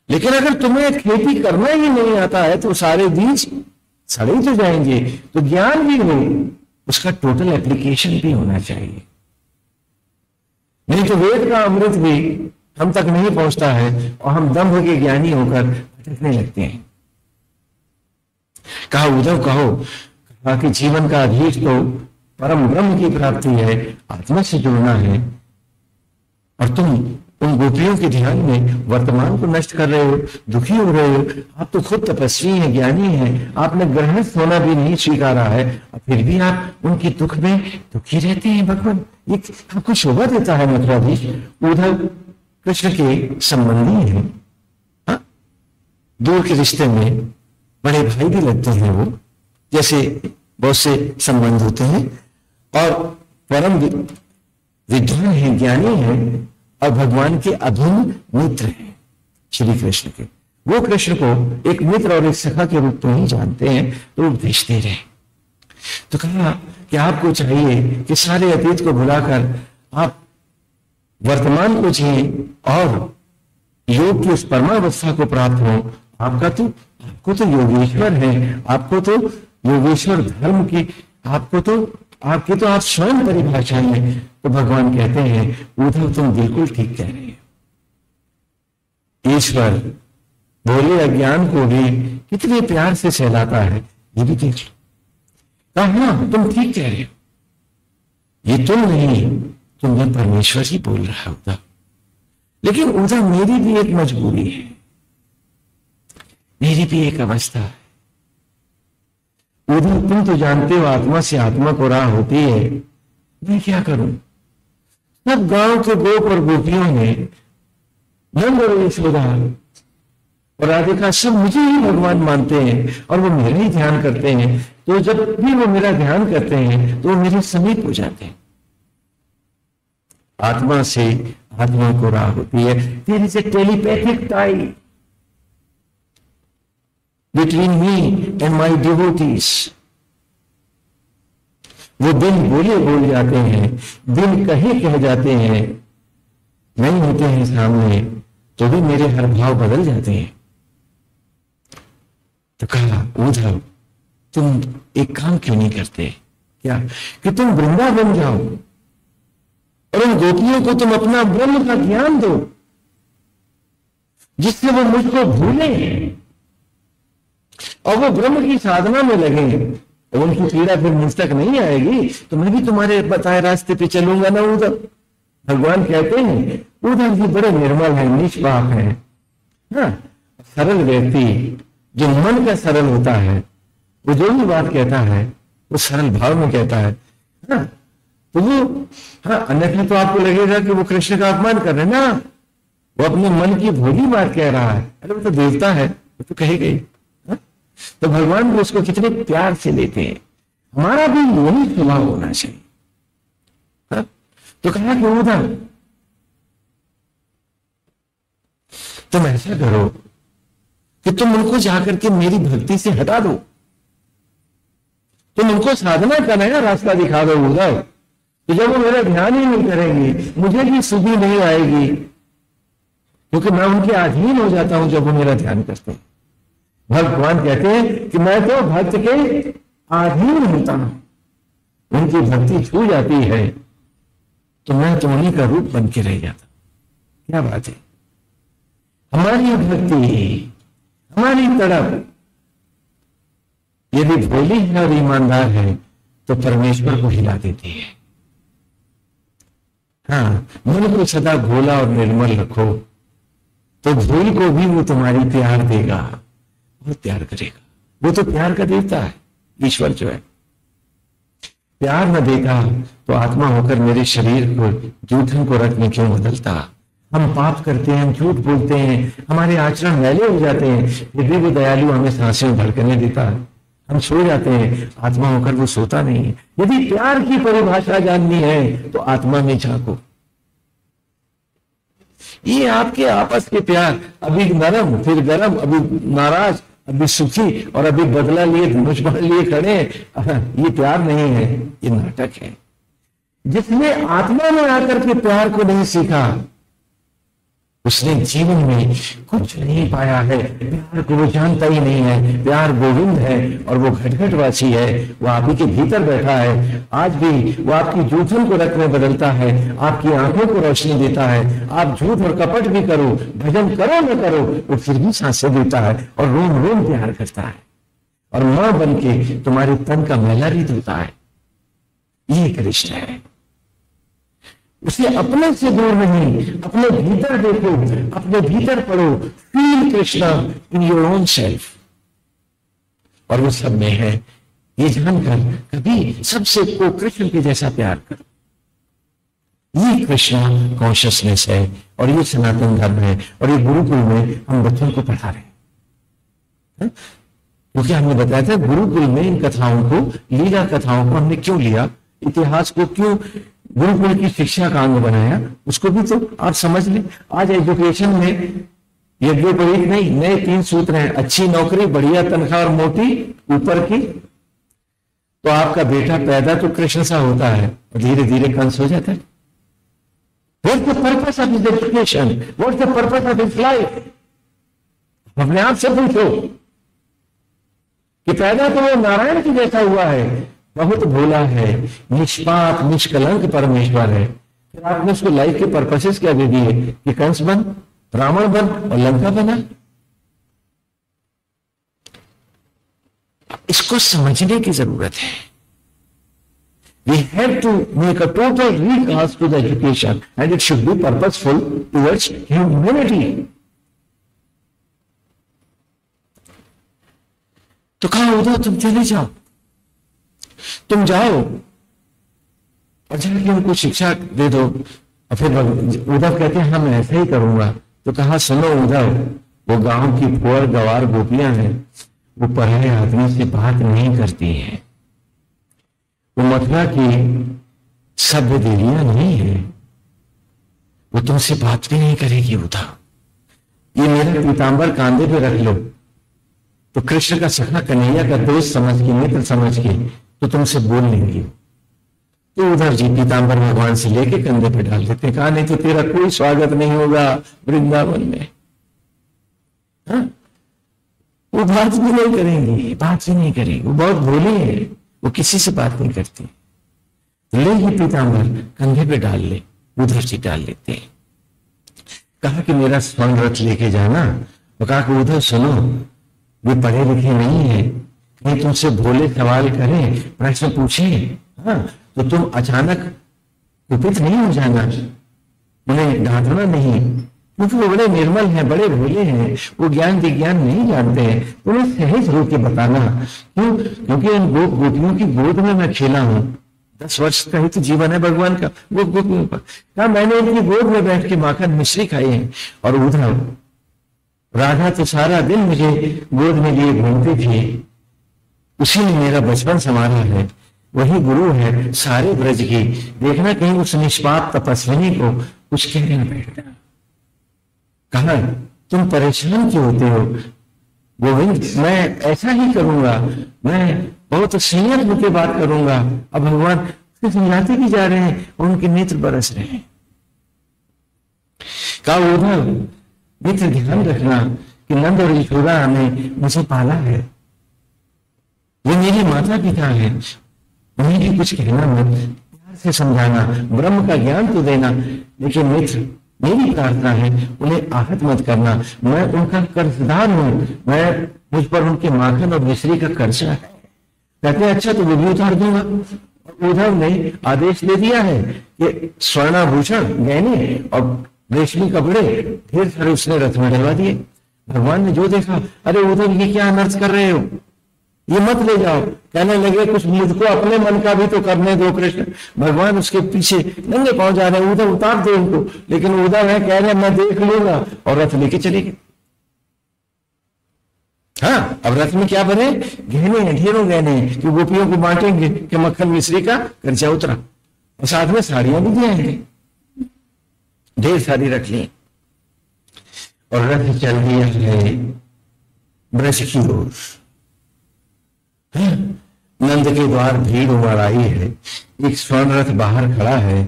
लेकिन अगर तुम्हें खेती करना ही नहीं आता है तो सारे बीज सड़े तो जाएंगे। तो ज्ञान भी हो, उसका टोटल एप्लीकेशन भी होना चाहिए। नहीं तो वेद का अमृत भी हम तक नहीं पहुंचता है और हम दम्भ के ज्ञानी होकर भटकने लगते हैं। कहा, उद्धव, कहा कि जीवन का अधीश तो परम ब्रह्म की प्राप्ति है, आत्मा से जुड़ना है, और तुम उन गोपियों के ध्यान में वर्तमान को नष्ट कर रहे हो, दुखी हो रहे हो। आप तो खुद तपस्वी हैं, ज्ञानी हैं, आपने गृहस्थ होना भी नहीं स्वीकारा है, और फिर भी आप उनके दुख में दुखी रहते हैं। भगवान, ये आपको शोभा देता है? मथुराधीश उद्धव कृष्ण के संबंधी हैं, हाँ? दूर के रिश्ते में बड़े भाई भी लगते हैं वो, जैसे बहुत से संबंध होते हैं, और परम विद्वान हैं, ज्ञानी हैं, और भगवान के अभिन्न मित्र हैं श्री कृष्ण के। वो कृष्ण को एक मित्र और एक सखा के रूप में ही जानते हैं, तो उपदेश दे रहे। तो कहा कि आपको चाहिए कि सारे अतीत को भुलाकर आप वर्तमान को जिए और योग की उस परमावस्था को प्राप्त हो। आपको तो योगेश्वर है, आपको तो योगेश्वर धर्म की, आपकी तो आप स्वयं परिभाषा है। तो भगवान कहते हैं, उद्धव, तुम बिल्कुल ठीक कह रहे हो। ईश्वर भोले अज्ञान को भी कितने प्यार से सहलाता है, ये भी देख लो। हाँ, तुम ठीक कह रहे हो। ये तुम नहीं, तुम्हें परमेश्वर ही बोल रहा है उद्धव। लेकिन उद्धव, मेरी भी एक मजबूरी है, मेरी भी एक अवस्था है। उद्धव, तुम तो जानते हो आत्मा से आत्मा को राह होती है, मैं क्या करूं? सब गांव के गोप और गोपियों ने, नंद और यशोदा और राधिका सब मुझे ही भगवान मानते हैं और वो मेरा ही ध्यान करते हैं। तो जब भी वो मेरा ध्यान करते हैं तो वो मेरे समीप हो जाते हैं। आत्मा से आत्मा को राह होती है। There is a telepathic tie between me and my devotees. वो दिन बोले बोल जाते हैं, दिन कहे कह जाते हैं, नहीं होते हैं सामने तो भी मेरे हर भाव बदल जाते हैं। तो कहा उद्धव तुम एक काम क्यों नहीं करते, क्या कि तुम वृंदावन जाओ और उन गोपियों को तुम अपना ब्रह्म का ज्ञान दो, जिससे वो मुझको भूले और वो ब्रह्म की साधना में लगे। तो उनकी पीड़ा फिर मुझ तक नहीं आएगी, तो मैं भी तुम्हारे बताए रास्ते पे चलूंगा ना उद्धव। भगवान कहते हैं उद्धव जी बड़े निर्मल है, निष्पाप है। हाँ, सरल व्यक्ति जो मन का सरल होता है, वो जो भी बात कहता है वो सरल भाव में कहता है। हाँ, तो वो हाँ, अन्यथा तो आपको लगेगा कि वो कृष्ण का अपमान कर रहे हैं ना, वो अपने मन की भोली बात कह रहा है। अरे वो तो देवता है, वो तो कही गई। हाँ? तो भगवान भी उसको कितने प्यार से लेते हैं। हमारा भी यही स्वभाव होना चाहिए। हाँ? तो कहा कि उद्धव तुम ऐसा करो कि तुम उनको जाकर के मेरी भक्ति से हटा दो, तुम उनको साधना का नया रास्ता दिखा दो उद्धव। तो जब वो मेरा ध्यान ही नहीं करेंगे, मुझे भी सुधि नहीं आएगी, क्योंकि मैं उनके अधीन हो जाता हूं जब वो मेरा ध्यान करते हैं। भगवान कहते हैं कि मैं तो भक्त के अधीन होता हूं, उनकी भक्ति छू जाती है तो मैं तो उन्हीं का रूप बन के रह जाता। क्या बात है, हमारी भक्ति, हमारी तड़प यदि भोली है और ईमानदार है तो परमेश्वर को हिला देती है। हाँ, मन को सदा भोला और निर्मल रखो तो भूल को भी वो तुम्हारी प्यार देगा, बहुत प्यार करेगा। वो तो प्यार का देवता है, ईश्वर जो है। प्यार न देगा तो आत्मा होकर मेरे शरीर को, जूठन को रख में क्यों बदलता। हम पाप करते हैं, हम झूठ बोलते हैं, हमारे आचरण मैले हो जाते हैं, फिर भी वो दयालु हमें सांसें में धड़कने देता है। हम सो जाते हैं, आत्मा होकर वो सोता नहीं है। यदि प्यार की परिभाषा जाननी है तो आत्मा में झांको। ये आपके आपस के प्यार, अभी नरम फिर गरम, अभी नाराज अभी सुखी और अभी बदला लिए धनुष बाण लिए खड़े, ये प्यार नहीं है, ये नाटक है। जिसने आत्मा में आकर के प्यार को नहीं सीखा उसने जीवन में कुछ नहीं पाया है। प्यार को वो जानता ही नहीं है। प्यार गोविंद है और वो घटघटवासी है, वो आप ही के भीतर बैठा है। आज भी वो आपकी जूठन को रख में बदलता है, आपकी आंखों को रोशनी देता है। आप झूठ और कपट भी करो, भजन करो न करो, वो फिर भी सांसें देता है और रोम रोम प्यार करता है और मां बन के तुम्हारे तन का मैला भी धोता है। ये कृष्ण है। उसे अपने से दूर नहीं, अपने भीतर देखो, अपने भीतर पढ़ो, feel Krishna in your own self, और वो सब में है। ये जानकर कभी सबसे को कृष्ण के जैसा प्यार करो। ये कृष्णा कॉन्शियसनेस है और ये सनातन धर्म है और ये गुरुकुल में हम बच्चों को पढ़ा रहे हैं। क्योंकि हमने बताया था गुरुकुल में इन कथाओं को, लीला कथाओं को हमने क्यों लिया, इतिहास को क्यों गुरुकुल की शिक्षा का अंग बनाया, उसको भी तो आप समझ लें। आज एजुकेशन में यज्ञोपवीत नहीं, नए 3 सूत्र हैं। अच्छी नौकरी, बढ़िया तनख्वाह और मोटी ऊपर की। तो आपका बेटा पैदा तो कृष्ण सा होता है और धीरे धीरे कंस हो जाता है। What's the purpose of his education, what's the purpose of his life? अपने आप से पूछो कि पैदा तो वो नारायण की जैसा हुआ है, बहुत भोला है, निष्पाप निष्कलंक परमेश्वर है। फिर आपने उसको लाइफ के पर्पसेस क्या दे दिए कि कंस बन, रावण बन और लंका बना। इसको समझने की जरूरत है। We have to make a total recast to the education and it should be purposeful towards humanity. तो कहा उद्धव तुम चले जाओ, तुम जाओ और जाके उनको शिक्षा दे दो। और फिर उद्धव कहते हैं हाँ मैं ऐसा ही करूंगा। तो कहा सुनो उद्धव, वो गांव की पुअर गवार गोपियां हैं, वो पराये आदमी से बात नहीं करती है। वो मथुरा की सभ्य देवियां नहीं है, वो तुमसे बात भी नहीं करेगी। उद्धव ये मेरा पीतांबर कांधे पे रख लो तो कृष्ण का सखा कन्हैया का दोस्त समझ के, मित्र समझ के तो तुमसे बोल लेंगी। तो उद्धव जी पीतांबर भगवान से लेके कंधे पे डाल देते, कहा नहीं तो तेरा कोई स्वागत नहीं होगा वृंदावन में। हाँ? वो बात भी नहीं करेंगी, बात भी नहीं करेगी, वो बहुत भोली है, वो किसी से बात नहीं करती। ले ही पीतांबर कंधे पे डाल ले, उद्धव जी डाल लेते हैं। कहा कि मेरा स्वर्ण रथ लेके जाना। वो कहा कि उद्धव सुनो, वे पढ़े लिखे नहीं है, कहीं तुमसे भोले सवाल करें, प्रश्न पूछे, हाँ तो तुम अचानक कुपित नहीं हो जाना, उन्हें डांटना नहीं, क्योंकि वो बड़े निर्मल हैं, बड़े भोले हैं, वो ज्ञान विज्ञान नहीं जानते हैं। उन्हें सहज होकर बताना। क्यों? क्योंकि उन गोपियों की गोद में मैं खेला हूं, 10 वर्ष का ही तो जीवन है भगवान का गोपियों पर। कहा मैंने उनकी गोद में बैठ के माखन मिश्री खाई है। और उद्धव राधा तो सारा दिन मुझे गोद में लिए घूमती थी, उसी ने मेरा बचपन संवारा है, वही गुरु है सारे ब्रज की। देखना कहीं उस निष्पाप तपस्विनी को कुछ कहने न बैठना। कहा तुम परेशान क्यों होते हो गोविंद, मैं ऐसा ही करूंगा, मैं बहुत संयम होकर बात करूंगा। अब भगवान समझाते भी जा रहे हैं और उनके नेत्र बरस रहे हैं। कहा उद्धव मित्र ध्यान रखना कि नंद और यशोदा ने मुझे पाला है, ये मेरे माता पिता है, उन्हें भी कुछ कहना मत, प्यार से समझाना, ब्रह्म का ज्ञान तो देना, लेकिन मित्र मेरी प्रार्थना है उन्हें आहत मत करना। मैं उनका कर्जदार हूं, मैं मुझ पर उनके माखन और मिश्री का कर्जा है। कहते हैं अच्छा तो वो भी उतार दूंगा। उद्धव ने आदेश दे दिया है कि स्वर्णाभूषण गहने और रेशमी कपड़े ढेर सारे उसने रथ में डलवा दिए। भगवान ने जो देखा, अरे उद्धव ये क्या अनर्थ कर रहे हो, ये मत ले जाओ। कहने लगे कुछ मुझको अपने मन का भी तो करने दो कृष्ण। भगवान उसके पीछे नंगे पांव जा रहे हैं, उद्धव उतार दो उनको, लेकिन उद्धव है कह रहे मैं देख लूंगा, और रथ लेके चले गए। हाँ अब रथ में क्या बने, गहने हैं, ढेरों गहने हैं कि गोपियों को बांटेंगे कि मक्खन मिश्री का कर्जा उतरा, और साथ में साड़ियां भी दिए, ढेर सारी रख ली, और रथ चल दिया है ब्रज की ओर। नंद के द्वार भीड़ उमड़ आई है, एक स्वर्ण रथ बाहर खड़ा है।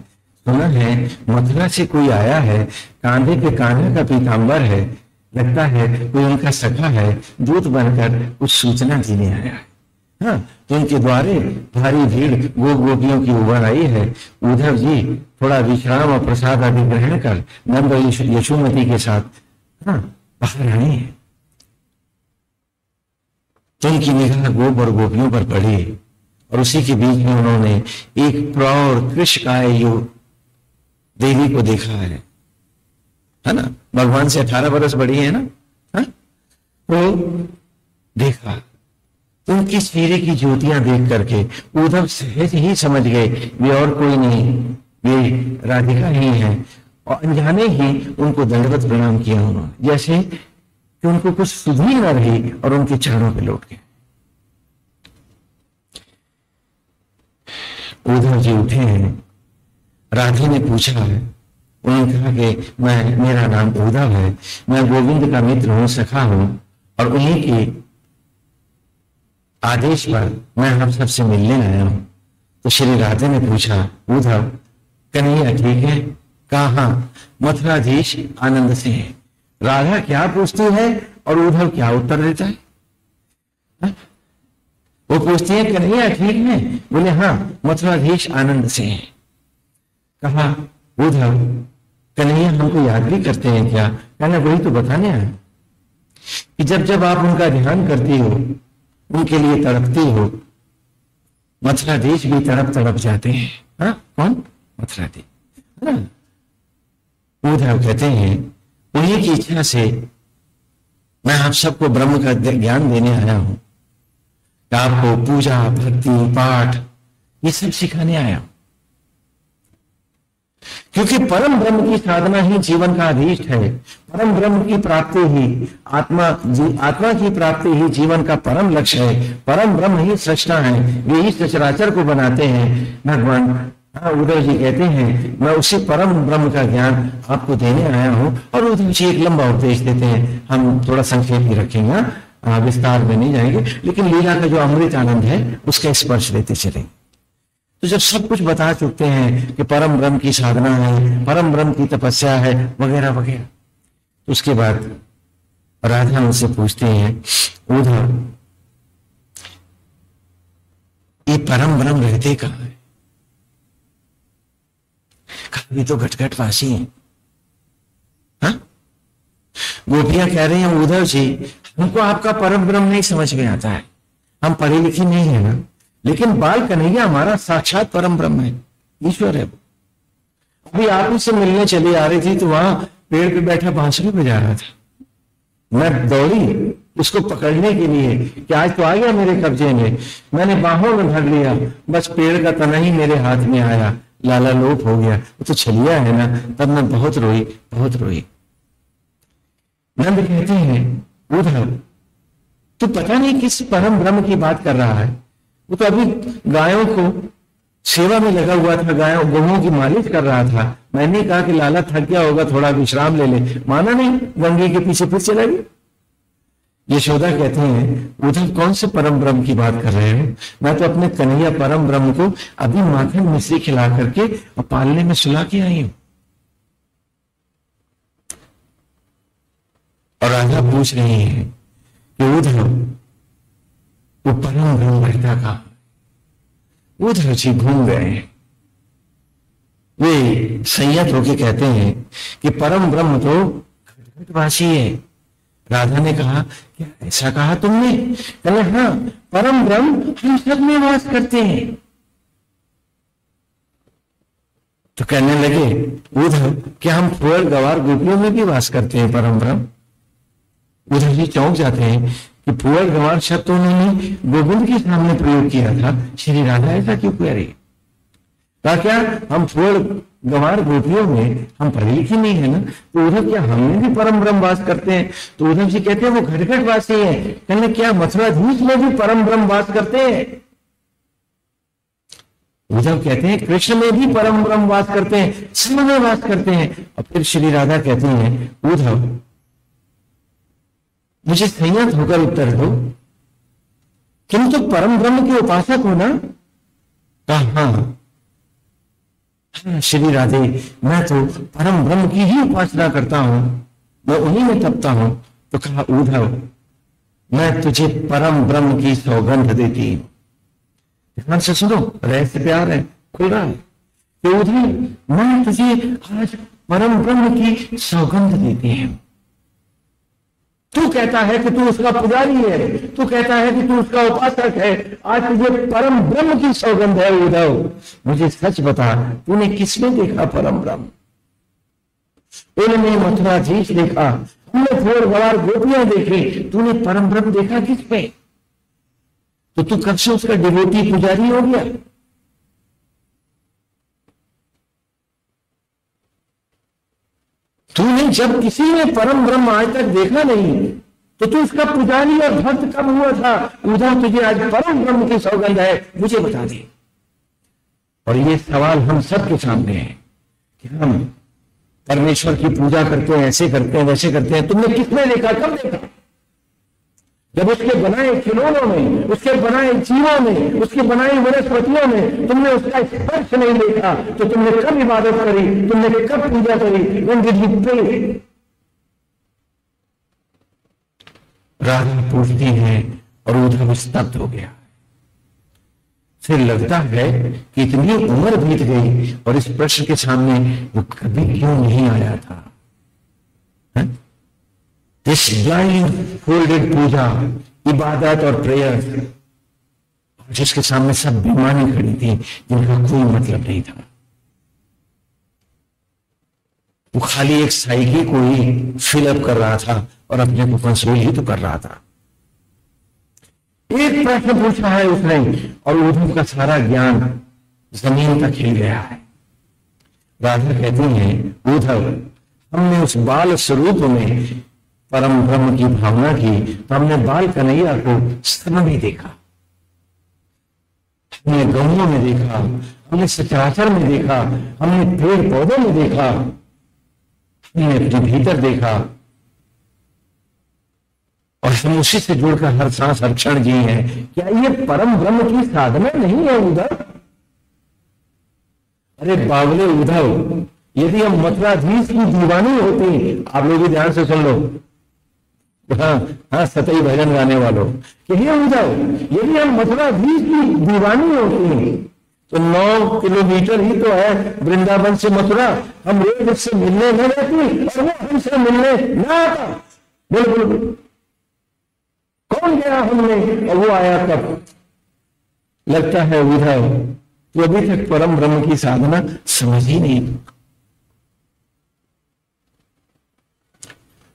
सुना है मथुरा से कोई आया है, कांधे पे कान्हा का पीतांबर है, लगता है कोई उनका सखा है, दूत बनकर कुछ सूचना देने आया है। हाँ तो उनके द्वारे भारी भीड़ गोपियों की उमड़ आई है। उद्धव जी थोड़ा विश्राम और प्रसाद आदि ग्रहण कर नंद और यशोमती के साथ हाँ बाहर आए हैं। तो उनकी निगाह गोप और गोपियों पर पड़ी, और उसी के बीच में उन्होंने एक प्रौढ़ कृष्णकाय देवी को देखा है ना, भगवान से 18 वर्ष बड़ी है ना। हा? तो देखा, उनकी चेहरे की ज्योतियां देख करके उद्धव सहज ही समझ गए वे और कोई नहीं, वे राधिका ही हैं, और अनजाने ही उनको दंडवत प्रणाम किया उन्होंने, जैसे कि उनको कुछ सुध ही न रही, और उनके चरणों पे लौट गए। उद्धव जी उठे हैं, राधा ने पूछा है, उन्होंने कहा कि मेरा नाम उद्धव है, मैं गोविंद का मित्र हूं, सखा हूं, और उन्हीं के आदेश पर मैं आप सबसे मिलने आया हूं। तो श्री राधा ने पूछा उद्धव कन्हैया ठीक है? कहा हाँ, मथुराधीश आनंद से है। राधा क्या पूछती है और उद्धव क्या उत्तर देता है? हा? वो पूछती है कन्हैया ठीक है? बोले हाँ, मथुराधीश आनंद से है। कहा उद्धव कन्हैया हमको याद भी करते हैं क्या? कहना वही तो बताने आया कि जब जब आप उनका ध्यान करती हो, उनके लिए तड़पती हो, मथुराधीश भी तड़प तड़प जाते हैं। हाँ कौन? मथुराधीश है ना। उद्धव कहते हैं उन्हीं की इच्छा से मैं आप सबको ब्रह्म का ज्ञान देने आया हूं, आपको पूजा भक्ति पाठ ये सब सिखाने आया हूं। क्योंकि परम ब्रह्म की साधना ही जीवन का अधीष्ट है। परम ब्रह्म की प्राप्ति ही आत्मा की प्राप्ति ही जीवन का परम लक्ष्य है। परम ब्रह्म ही सृष्टा है, वे ही सचराचर को बनाते हैं। भगवान उद्धव जी कहते हैं, मैं उसी परम ब्रह्म का ज्ञान आपको देने आया हूं। और उद्धव जी एक लंबा उपदेश देते हैं, हम थोड़ा संक्षेप ही रखेंगे, विस्तार में नहीं जाएंगे, लेकिन लीला का जो अमृत आनंद है उसका स्पर्श लेते चलेंगे। तो जब सब कुछ बता चुकते हैं कि परम ब्रह्म की साधना है, परम ब्रह्म की तपस्या है, वगैरह वगैरह, तो उसके बाद राधा उनसे पूछते हैं, उद्धव ये परम ब्रह्म रहते कहां है? कभी तो घटघट वासी है। हाँ? गोपियां कह रही हैं, उद्धव जी हमको आपका परम ब्रह्म नहीं समझ में आता है, हम पढ़ी लिखी नहीं है ना, लेकिन बाल कन्हैया हमारा साक्षात परम ब्रह्म है, ईश्वर है। अभी आप उससे मिलने चली आ रही थी तो वहां पेड़ पे बैठा बांसुरी बजा रहा था। मैं दौड़ी उसको पकड़ने के लिए कि आज तो आ गया मेरे कब्जे में। मैंने बाहों में भर लिया, बस पेड़ का तना ही मेरे हाथ में आया, लाला लोप हो गया। वो तो छलिया है ना, तब मैं बहुत रोई, बहुत रोई। नंद कहते हैं, उद्धव तू पता नहीं किस परम ब्रह्म की बात कर रहा है। वो तो अभी गायों को सेवा में लगा हुआ था, गौओं की मालिश कर रहा था। मैंने कहा कि लाला थक गया होगा, थोड़ा विश्राम ले ले, माना नहीं, गंगे के पीछे फिर चला गया। यशोदा कहते हैं, उधर कौन से परम ब्रह्म की बात कर रहे हो? मैं तो अपने कन्हैया परम ब्रह्म को अभी माखन मिश्री खिला करके और पालने में सुला के आई हूं। और राजा पूछ रही है कि उधर वो परम ब्रह्म रहता कहां? उधर जी घूम गए हैं। वे संयत होके कहते हैं कि परम ब्रह्म तो घटघटवासी है। राधा ने कहा, क्या ऐसा कहा तुमने? कहले हाँ, परम ब्रह्म हम सब में वास करते हैं। तो कहने लगे, उधर क्या हम फुअर गवार गोपियों में भी वास करते हैं परम ब्रह्म? उधर जी चौंक जाते हैं कि फुअर गवार शब्द तो उन्होंने गोविंद के सामने प्रयोग किया था, श्री राधा ऐसा क्यों कह रही? कहा क्या हम फुअर गवार गोपियों में हम पढ़े लिखे नहीं है ना, तो उधर क्या हमने भी परम ब्रह्म वास करते हैं? तो उधर जी कहते हैं वो घटघट वासी है। कहने क्या मथुराधीश में भी परम ब्रह्म वास करते हैं? उद्धव कहते हैं कृष्ण में भी परम ब्रह्म वास करते हैं, सब में वास करते हैं। और फिर श्री राधा कहती हैं, उद्धव मुझे संयत होकर उत्तर दो, तुम तो परम ब्रह्म के उपासक हो ना? कहा हाँ श्री राधे, मैं तो परम ब्रह्म की ही उपासना करता हूं, मैं उन्हीं में तपता हूं। तो कहा, उद्धव मैं तुझे परम ब्रह्म की सौगंध देती हूं। ध्यान से सुनो, रहस्य प्यार है, खुल रहा है कि उद्धव मैं तुझे आज परम ब्रह्म की सौगंध देती हूं। तू कहता है कि तू उसका पुजारी है, तू कहता है कि तू उसका उपासक है, आज तुझे परम ब्रह्म की सौगंध है। उद्धव मुझे सच बता, तूने किसमें देखा परम ब्रह्म? उन्होंने मथुराधीश देखा, हमने फुअर गवार गोपियां देखी, तूने परम ब्रह्म देखा किसमें? तो तू कब से उसका डिवोटी पुजारी हो गया? तूने जब किसी ने परम ब्रह्म आज तक देखा नहीं, तो तू उसका पुजारी और भक्त कब हुआ था? उधर तुझे आज परम ब्रह्म की सौगंध है, मुझे बता दे। और ये सवाल हम सबके सामने है कि हम परमेश्वर की पूजा करते हैं, ऐसे करते हैं, वैसे करते हैं। तुमने किसने देखा, कब देखा? जब उसके बनाए खिलौनों में, उसके बनाए जीवों में, उसके बनाई वनस्पतियों में तुमने उसका स्पर्श नहीं देखा, तो तुमने कब इबादत करी? तुमने कब पूजा करी? When did you pray? Radha पूछती है और उद्धव स्तब्ध हो गया। फिर लगता है कि इतनी उम्र बीत गई और इस प्रश्न के सामने वो कभी क्यों नहीं आया था? दिस ब्लाइंड फोल्डेड पूजा, इबादत और प्रेयर, जिसके सामने सब बेईमानी खड़ी थी, जिनका कोई मतलब नहीं था। वो खाली एक साइकी को ही फिलअप कर रहा था और अपने को कंसोल ही तो कर रहा था। एक प्रश्न पूछा है उसने और उद्धव का सारा ज्ञान जमीन तक हिल गया है। राधा कहती हैं उद्धव, हमने उस बाल स्वरूप में परम ब्रह्म की भावना की तो हमने बाल कन्हैया को स्तन में देखा, हमने गौओं में देखा, हमने सचराचर में देखा, हमने पेड़ पौधों में देखा, हमने अपने भीतर देखा और हम उसी से जुड़कर हर सांस हर क्षण जी हैं। क्या ये परम ब्रह्म की साधना नहीं है उद्धव? अरे बावले उद्धव, यदि हम मथुराधीश की दीवानी होती, आप लोग भी ध्यान से सुन लो, हाँ सतई भजन गाने वालों, कि हे उद्धव, यदि हम मथुराधीश की दीवानी होती तो 9 किलोमीटर ही तो है वृंदावन से मथुरा, हम रोज उससे मिलने न जाती और वो हमसे मिलने न आता। बिल्कुल, कौन गया हमने और वो आया कब? लगता है उद्धव तो अभी तक परम ब्रह्म की साधना समझ ही नहीं।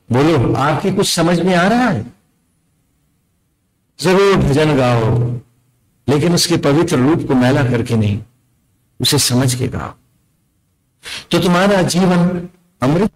बोलो, आपकी कुछ समझ में आ रहा है? जरूर भजन गाओ, लेकिन उसके पवित्र रूप को मैला करके नहीं, उसे समझ के गाओ, तो तुम्हारा जीवन अमृत।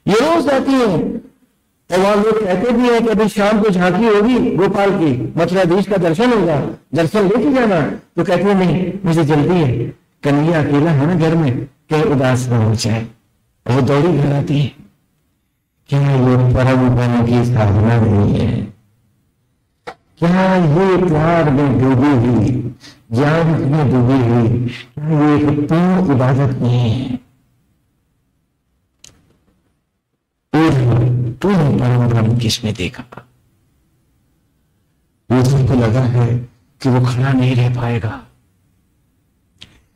ये रोज आती है और वहां लोग कहते भी हैं कि अभी शाम को झांकी होगी गोपाल की, मथुराधीश का दर्शन होगा, दर्शन लेके जाना। तो कहते हैं नहीं, मुझे जल्दी है, कन्हैया अकेला है ना घर में, कहीं उदास न हो जाए। वो दौड़ी घर आती है। क्या ये परम ब्रह्म की साधना नहीं है? क्या ये प्यार में डूबी हुई, ज्ञान में डूबी हुई, क्या ये एक पूर्ण इबादत नहीं है? पूर्ण परम ब्रह्म किसने देखा? उद्धव को लगा है कि वो खड़ा नहीं रह पाएगा,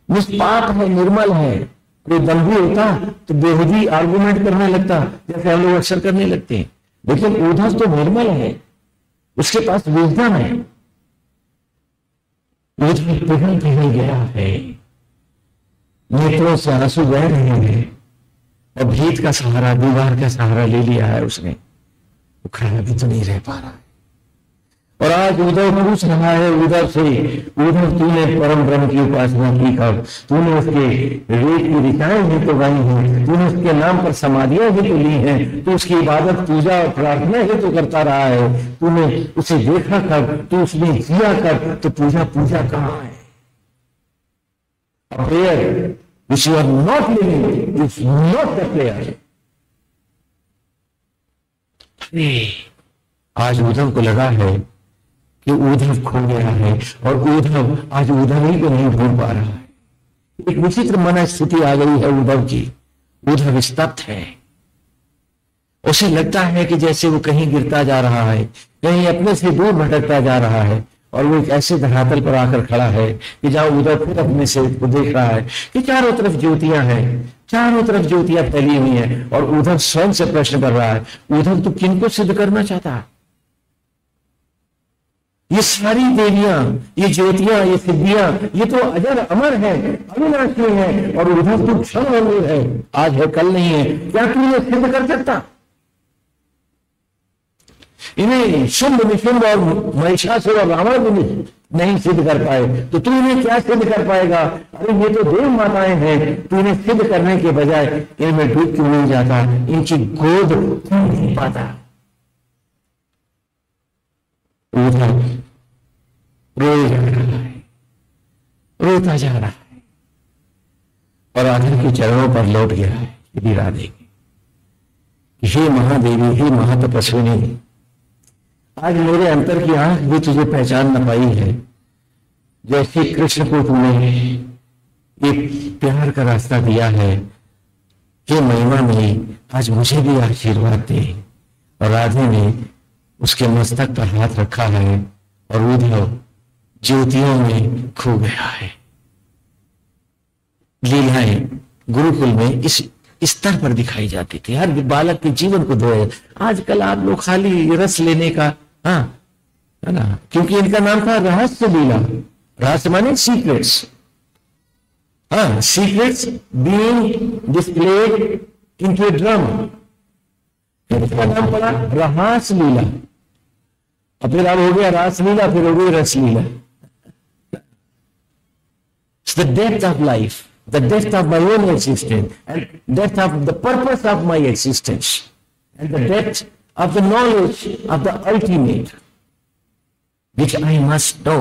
निष्पाप है, निर्मल है। कोई बंदी होता तो बेहूदी आर्गुमेंट करने लगता, जैसे हम लोग अक्सर करने लगते हैं, लेकिन उद्धव तो निर्मल है, उसके पास विजडम है। उद्धव पिघल पिघल गया है, नेत्रों से आंसू बह रहे हैं और भीत का सहारा, दीवार का सहारा ले लिया है उसने। वो खड़ा भी तो नहीं रह पा रहा है। और आज उद्धव पूछ रहा है उद्धव से, उद्धव तूने परम ब्रह्म की उपासना की कब? तूने उसके रेत की ऋचाएं ही तो गाई हैं, तूने उसके नाम पर समाधियां ही तो ली हैं, तू उसकी इबादत पूजा और प्रार्थना ही तो करता रहा है। तूने उसे देखा कब? तू उसमें जिया कब? तो पूजा पूजा कहाँ है? Prayer which you are not living is not the prayer. आज उद्धव को लगा है कि उद्धव खो गया है और उद्धव आज उद्धव ही को नहीं ढूंढ पा रहा है। एक विचित्र मन स्थिति आ गई है उद्धव की। उद्धव स्तब्ध है, उसे लगता है कि जैसे वो कहीं गिरता जा रहा है, कहीं अपने से दूर भटकता जा रहा है, और वो एक ऐसे धरातल पर आकर खड़ा है कि जहां उद्धव फिर अपने से को देख रहा है कि चारों तरफ ज्योतियां हैं, चारों तरफ ज्योतियां फैली हुई हैं, और उद्धव स्वयं से प्रश्न कर रहा है, उद्धव तू किनको सिद्ध करना चाहता है? ये सारी देवियां, ये ज्योतियां, ये सिद्धियां, ये तो अजर अमर है, अविनाशी है, और उद्धव तू क्षण है, आज है कल नहीं है। क्या तू ये सिद्ध कर सकता? इन्हें शुंभ निशुंभ और महिषासुर और रावण भी नहीं सिद्ध कर पाए, तो तू इन्हें क्या सिद्ध कर पाएगा? अरे ये तो देव माताएं हैं, तू इन्हें सिद्ध करने के बजाय इनमें डूब क्यों नहीं जाता, इनकी गोद क्यों नहीं पाता? उद्धव रोए जा रहा है, रोता जा रहा है, और राधा के चरणों पर लौट गया है श्री राधे की। हे महादेवी, हे महातपस्विनी, आज मेरे अंतर की आंख भी तुझे पहचान न पाई है। जैसे कृष्ण को तूने ये प्यार का रास्ता दिया है कि महिमा में आज मुझे भी आशीर्वाद दे। और राधे ने उसके मस्तक पर हाथ रखा है और उद्धव ज्योतियों में खो गया है। लीलाएं गुरुकुल में इस स्तर पर दिखाई जाती थी, हर बालक के जीवन को धोए। आजकल आप लोग खाली रस लेने का, हाँ है ना, क्योंकि इनका नाम था रहस्य लीला। रहस्य माने सीक्रेट्स, हाँ, सीक्रेट्स बीइंग डिस्प्लेड इनटू ए ड्रामा। इसका नाम पड़ा रहस्य लीला, और फिर अब हो गया रास लीला, फिर हो गई रस लीला। The depth of life, the depth of my own existence, and depth of the purpose of my existence, and the depth of the knowledge of the ultimate, which I must know,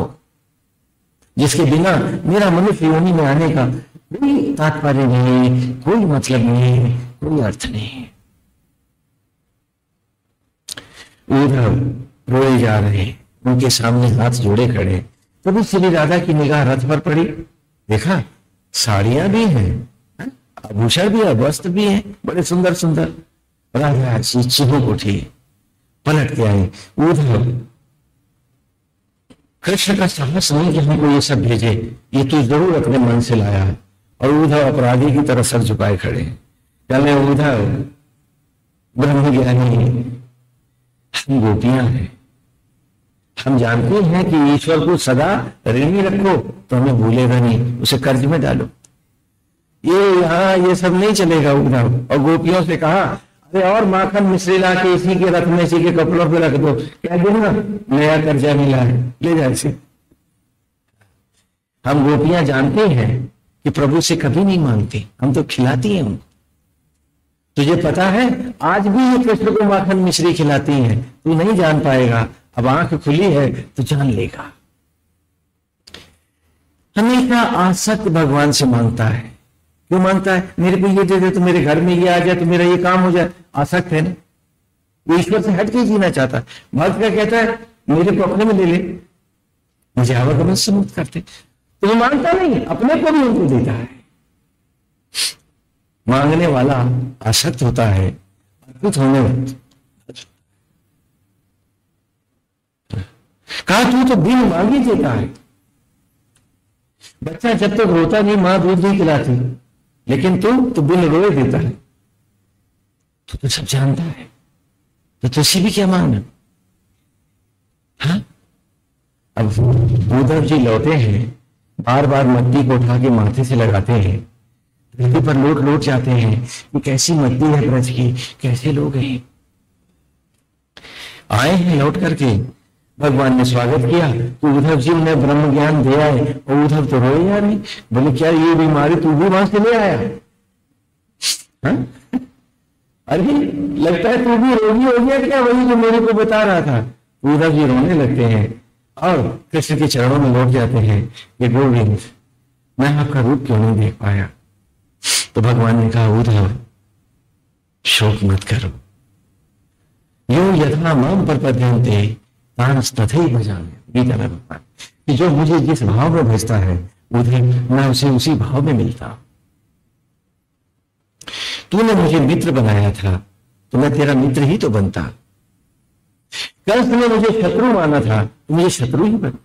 जिसके बिना मेरा मनुष्य योनि में आने का कोई तात्पर्य नहीं, कोई मतलब नहीं, कोई अर्थ नहीं। उद्धव रोए जा रहे, उनके सामने हाथ जोड़े खड़े। तभी श्री राधा की निगाह रथ पर पड़ी। देखा, साड़ियां भी हैं, आभूषण भी है, वस्त्र भी है, बड़े सुंदर सुंदर। राधा चिहुक उठी, पलट के आई। उद्धव, कृष्ण का साहस नहीं कि हमको ये सब भेजे, ये तो जरूर अपने मन से लाया है। और उद्धव अपराधी की तरह सर झुकाए खड़े। कहने, उद्धव ब्रह्म ज्ञानी, हम गोपियां हैं, हम जानते हैं कि ईश्वर को सदा ऋणी रखो तो हमें भूलेगा नहीं, उसे कर्ज में डालो। ये यहाँ ये सब नहीं चलेगा उद्धव। और गोपियों से कहा, अरे और माखन मिश्री ला के इसी के रथ में, इसी के कपड़ों पे रख दो, क्या देना, नया कर्जा मिला है, ले जाए इसे। हम गोपियां जानते हैं कि प्रभु से कभी नहीं मांगते, हम तो खिलाती हैं उनको। तुझे पता है आज भी ये कृष्ण को माखन मिश्री खिलाती हैं, तू नहीं जान पाएगा, अब आंख खुली है तो जान लेगा। हमेशा आसक्त भगवान से मांगता है। क्यों मांगता है? मेरे को ये दे दे तो मेरे घर में ये आ जाए तो मेरा ये काम हो जाए। आसक्त है ना, वो ईश्वर से हट के जीना चाहता है। भक्त क्या कहता है, मेरे को अपने में ले ले, मुझे आवागमन से मुक्त करते। तो वो मांगता नहीं, अपने को भी उनको देता है। मांगने वाला आसक्त होता है, अद्भुत होने वाला। कहा, तू तो बिन मांगे देता है। बच्चा जब तक रोता नहीं, मां दूध नहीं खिलाती, लेकिन तू तो बिन रोए देता है। तू तो सब जानता है, तो तुझसे भी क्या मांगना। हाँ, अब उद्धव जी लौटे हैं, बार बार मट्टी को उठा के माथे से लगाते हैं, धरती पर लौट लौट जाते हैं कि कैसी मट्टी है ब्रज की, कैसे लोग हैं। आए हैं लौट करके, भगवान ने स्वागत किया तो उद्धव जी ने ब्रह्म ज्ञान दिया है। और उद्धव तो रोए जा रहे, बोले क्या ये बीमारी तू भी वहां से ले आया? हाँ? अरे लगता है तू भी रोगी हो गया क्या, वही जो मेरे को बता रहा था। उद्धव जी रोने लगते हैं और कृष्ण के चरणों में लौट जाते हैं, ये गोविंद मैं आपका रूप क्यों नहीं देख पाया। तो भगवान ने कहा, उद्धव शोक मत करो, यो यथा माम प्रपद्यन्ते तथैव भजामि। गीता में भगवान कि जो मुझे जिस भाव में भेजता है उधर मैं उसे उसी भाव में मिलता हूं। तूने मुझे मित्र बनाया था तो मैं तेरा मित्र ही तो बनता। कंस ने मुझे शत्रु माना था तो मुझे शत्रु ही बन।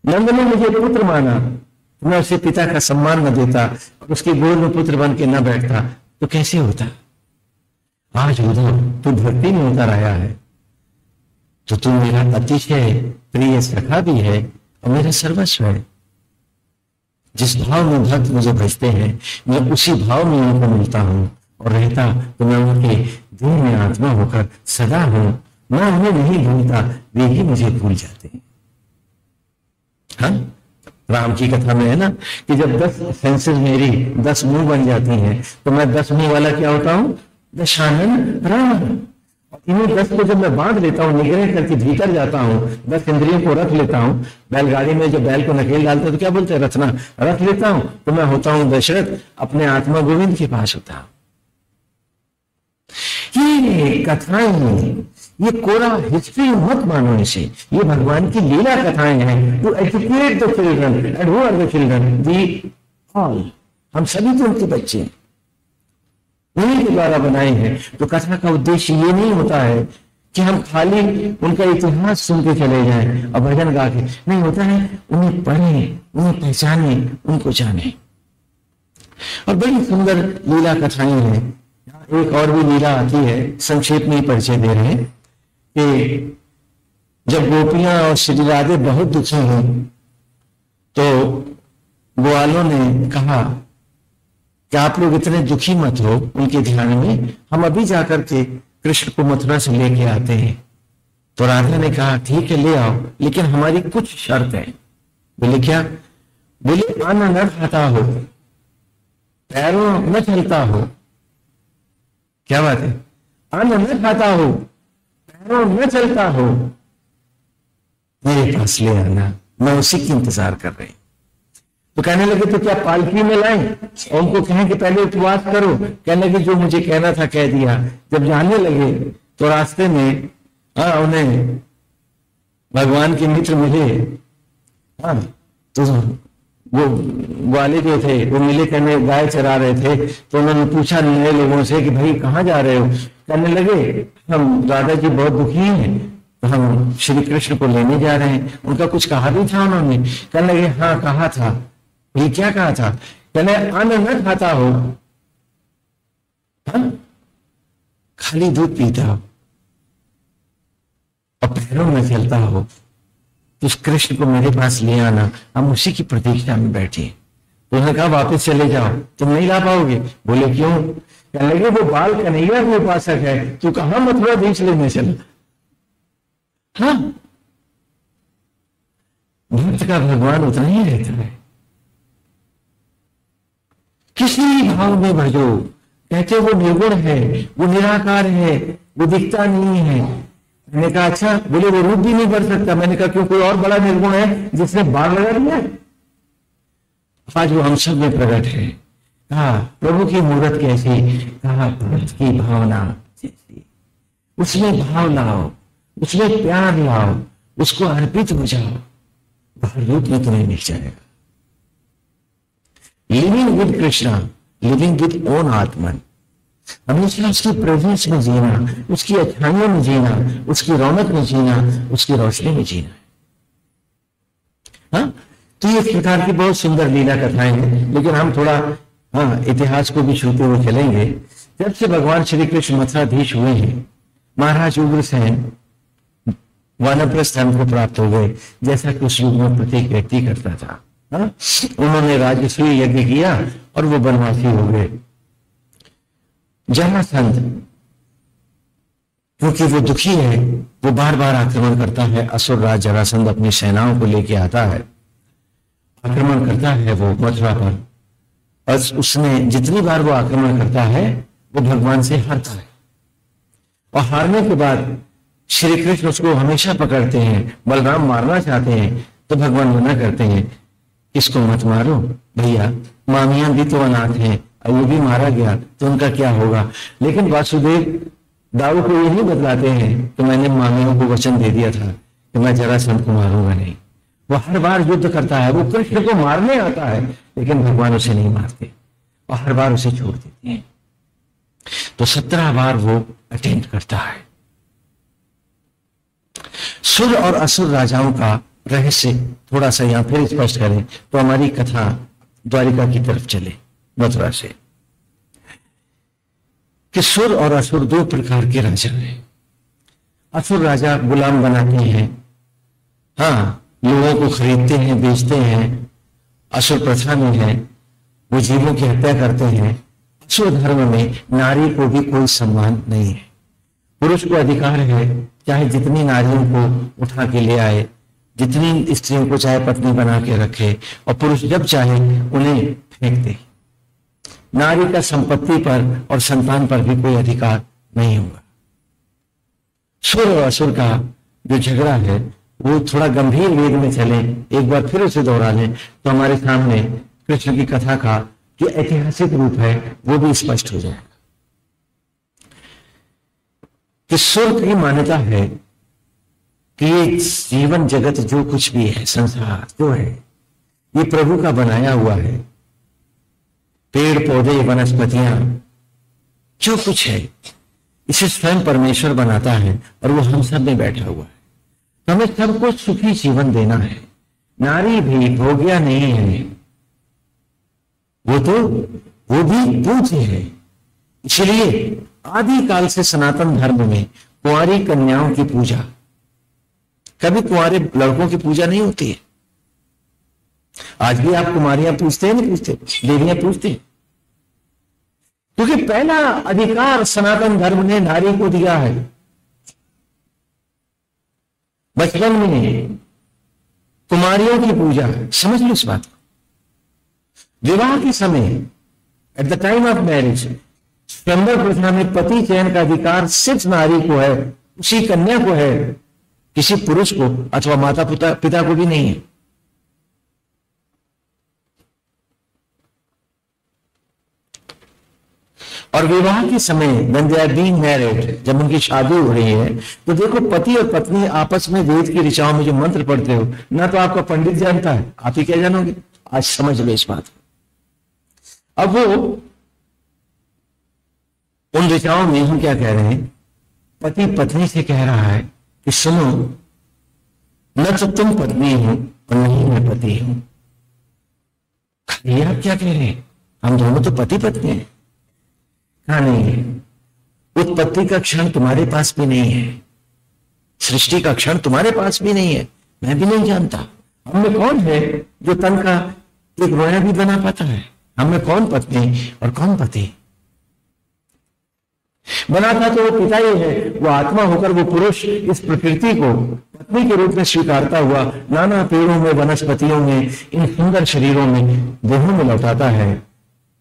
नंद ने मुझे पुत्र माना तो मैं उसे पिता का सम्मान न देता और उसके गोद में पुत्र बन के न बैठता तो कैसे होता। आज उद्धव तू धरती में उतर आया है तो तू मेरा अतिशय प्रिय सखा भी है और मेरा सर्वस्व है। जिस भाव में भक्त मुझे भजते हैं मैं उसी भाव में उनको मिलता हूं और रहता तो मैं उनके देह में आत्मा होकर सदा हूं। मैं उन्हें नहीं भूलता, वे ही मुझे भूल जाते हैं। हाँ, राम की कथा में है ना कि जब 10 सेंसेस मेरी 10 मुंह बन जाती हैं तो मैं 10 मुंह वाला क्या होता हूं, दशानन राम। इन्हीं 10 को जब मैं बांध लेता हूँ, निग्रह करके भीतर जाता हूँ, 10 इंद्रियों को रख लेता हूँ। बैलगाड़ी में जब बैल को नकेल डालते तो क्या बोलते हैं, रखना, रख लेता हूँ तो मैं होता हूँ दशरथ, अपने आत्मा गोविंद के पास होता हूँ। ये कथाएं, ये कोरा हिस्ट्री मत मानो इसे, ये भगवान की लीला कथाएं हैं। To educate the children and who are the children, the all, हम सभी तो उनके बच्चे हैं, उन्हीं के द्वारा बनाए हैं। तो कथा का उद्देश्य ये नहीं होता है कि हम खाली उनका इतिहास सुन के चले जाएं और भजन गा के, नहीं होता है उन्हें पढ़ें, उन्हें पहचाने, उनको जाने। और बड़ी सुंदर लीला कथाएं हैं। एक और भी लीला आती है, संक्षेप में ही परिचय दे रहे हैं कि जब गोपियां और श्री राधे बहुत दुखी हुई तो ग्वालों ने कहा कि आप लोग इतने दुखी मत हो उनके ध्यान में, हम अभी जाकर के कृष्ण को मथुरा से लेके आते हैं। तो राधा ने कहा ठीक है ले आओ, लेकिन हमारी कुछ शर्त है। बोले क्या? बोले अन्न न खाता हो, पैरों न चलता हो। क्या बात है? अन्न न खाता हो, पैरों न चलता हो, मेरे पास ले आना, मैं उसी की इंतजार कर रही। तो कहने लगे तो क्या पालकी में लाएं? और उनको कहें कि पहले उपवास करो। कहने लगे जो मुझे कहना था कह दिया। जब जाने लगे तो रास्ते में उन्हें भगवान के मित्र मिले। तो वो ग्वाले जो थे वो मिले, कहने गाय चरा रहे थे। तो उन्होंने पूछा नए लोगों से कि भाई कहाँ जा रहे हो? कहने लगे हम राधा जी बहुत दुखी हैं, तो हम श्री कृष्ण को लेने जा रहे हैं। उनका कुछ कहा भी था उन्होंने? कहने लगे हाँ कहा था। ये क्या कहा था? कहने अन्न न खाता हो, खाली दूध पीता हो और पैरों में चलता हो, तो उस कृष्ण को मेरे पास ले आना, हम उसी की प्रतीक्षा में बैठे। तो उन्होंने कहा वापस चले जाओ, तुम नहीं ला पाओगे। बोले क्यों? कहने लगे वो बाल कन्हैया के उपासक है, तू कहां मथुरा देश लेने चला? हाँ, भक्त का भगवान उतना ही रहता है, किसी भाव में भजो। कहते वो निर्गुण है, वो निराकार है, वो दिखता नहीं है। मैंने कहा अच्छा। बोले वो रूप भी नहीं बढ़ सकता। मैंने कहा क्यों, कोई और बड़ा निर्गुण है जिसने बाल लगा दिया? आज वो हम सब में प्रकट है। कहा प्रभु की मूर्त कैसी? कहा भक्त की भावना जैसी। उसमें भाव लाओ, उसमें प्यार लाओ, उसको अर्पित हो जाओ, बाहर रूप में तुम्हें मिल जाएगा। Living with Krishna, living with own आत्मन, हमेशा उसकी प्रेजेंस में जीना, उसकी अच्छाइयों में जीना, उसकी रौनक में जीना, उसकी रोशनी में जीना। हाँ, तो ये इस प्रकार की बहुत सुंदर लीला कथाएं हैं। लेकिन हम थोड़ा इतिहास को भी छूते हुए चलेंगे। जब से भगवान श्री कृष्ण मथुराधीश हुए हैं, महाराज उग्रसेन वानप्रस्थ धर्म को प्राप्त हो गए, जैसा कि उस युग में प्रत्येक व्यक्ति करता था। उन्होंने राजसूय यज्ञ किया और वो वनवासी हो गए। जरासंध, क्योंकि वो दुखी है, वो बार बार आक्रमण करता है। असुर राज जरासंध अपनी सेनाओं को लेके आता है, आक्रमण करता है वो मथुरा पर। और उसने जितनी बार वो आक्रमण करता है वो भगवान से हारता है, और हारने के बाद श्री कृष्ण उसको हमेशा पकड़ते हैं। बलराम मारना चाहते हैं तो भगवान मना करते हैं, इसको मत मारो भैया, मामियां भी तो अनाथ हैं, वो भी मारा गया तो उनका क्या होगा। लेकिन वासुदेव दाऊ को यही बतलाते हैं कि मैंने मामियों को वचन दे दिया था कि मैं जरासंध को मारूंगा नहीं। वो हर बार युद्ध करता है, वो कृष्ण को मारने आता है, लेकिन भगवान उसे नहीं मारते और हर बार उसे छोड़ देते हैं। तो 17 बार वो अटेम्प्ट करता है। सुर और असुर राजाओं का रहस्य थोड़ा सा यहां फिर स्पष्ट करें तो हमारी कथा द्वारिका की तरफ चले, मथुरा से। कि सुर और असुर दो प्रकार के राजा हैं। असुर राजा गुलाम बनाते हैं, लोगों को खरीदते हैं, बेचते हैं, असुर प्रथा में है, वो जीवों की हत्या करते हैं। असुर धर्म में नारी को भी कोई सम्मान नहीं है। पुरुष को अधिकार है चाहे जितनी नारियों को उठा के ले आए, जितनी स्त्रियों को चाहे पत्नी बना के रखे, और पुरुष जब चाहे उन्हें फेंक दे। नारी का संपत्ति पर और संतान पर भी कोई अधिकार नहीं होगा। सुर और असुर का जो झगड़ा है वो थोड़ा गंभीर वेग में चले, एक बार फिर उसे दोहरा लें तो हमारे सामने कृष्ण की कथा का जो ऐतिहासिक रूप है वो भी स्पष्ट हो जाएगा। कि सुर की मान्यता है कि ये जीवन जगत जो कुछ भी है, संसार जो है, ये प्रभु का बनाया हुआ है, पेड़ पौधे वनस्पतियां जो कुछ है इसे स्वयं परमेश्वर बनाता है और वो हम सब में बैठा हुआ है। तो हमें सबको सुखी जीवन देना है। नारी भी भोग्या नहीं है, वो भी पूज्य है। इसलिए आदिकाल से सनातन धर्म में कुंवारी कन्याओं की पूजा, कभी कुंवारे लड़कों की पूजा नहीं होती है। आज भी आप कुमारियां पूछते हैं नहीं पूछते, देवियां पूछते हैं, क्योंकि पहला अधिकार सनातन धर्म ने नारी को दिया है। बचपन में कुमारियों की पूजा, समझ लो इस बात को। विवाह के समय at the time of marriage स्वयंवर प्रथा में पति चयन का अधिकार सिर्फ नारी को है, उसी कन्या को है, किसी पुरुष को अथवा माता पिता को भी नहीं है। और विवाह के समय when they are being married, जब उनकी शादी हो रही है, तो देखो पति और पत्नी आपस में वेद की ऋचाओं में जो मंत्र पढ़ते हो ना, तो आपका पंडित जानता है, आप ही क्या जानोगे। आज समझ लो इस बात को। अब वो उन ऋचाओं में हम क्या कह रहे हैं, पति पत्नी से कह रहा है कि सुनो, न तो तुम पत्नी हो और नहीं मैं पति हूं। ये आप क्या कह रहे हैं, हम दोनों तो पति पत्नी हैं। कहा नहीं है, उत्पत्ति का क्षण तुम्हारे पास भी नहीं है, सृष्टि का क्षण तुम्हारे पास भी नहीं है, मैं भी नहीं जानता। हम में कौन है जो तन का एक रोया भी बना पाता है। हम में कौन पत्नी और कौन पति बनाता, तो वो पिता ही है। वो आत्मा होकर वो पुरुष इस प्रकृति को पत्नी के रूप में स्वीकारता हुआ नाना पेड़ों में, वनस्पतियों में, इन सुंदर शरीरों में, देहों में लौटाता है।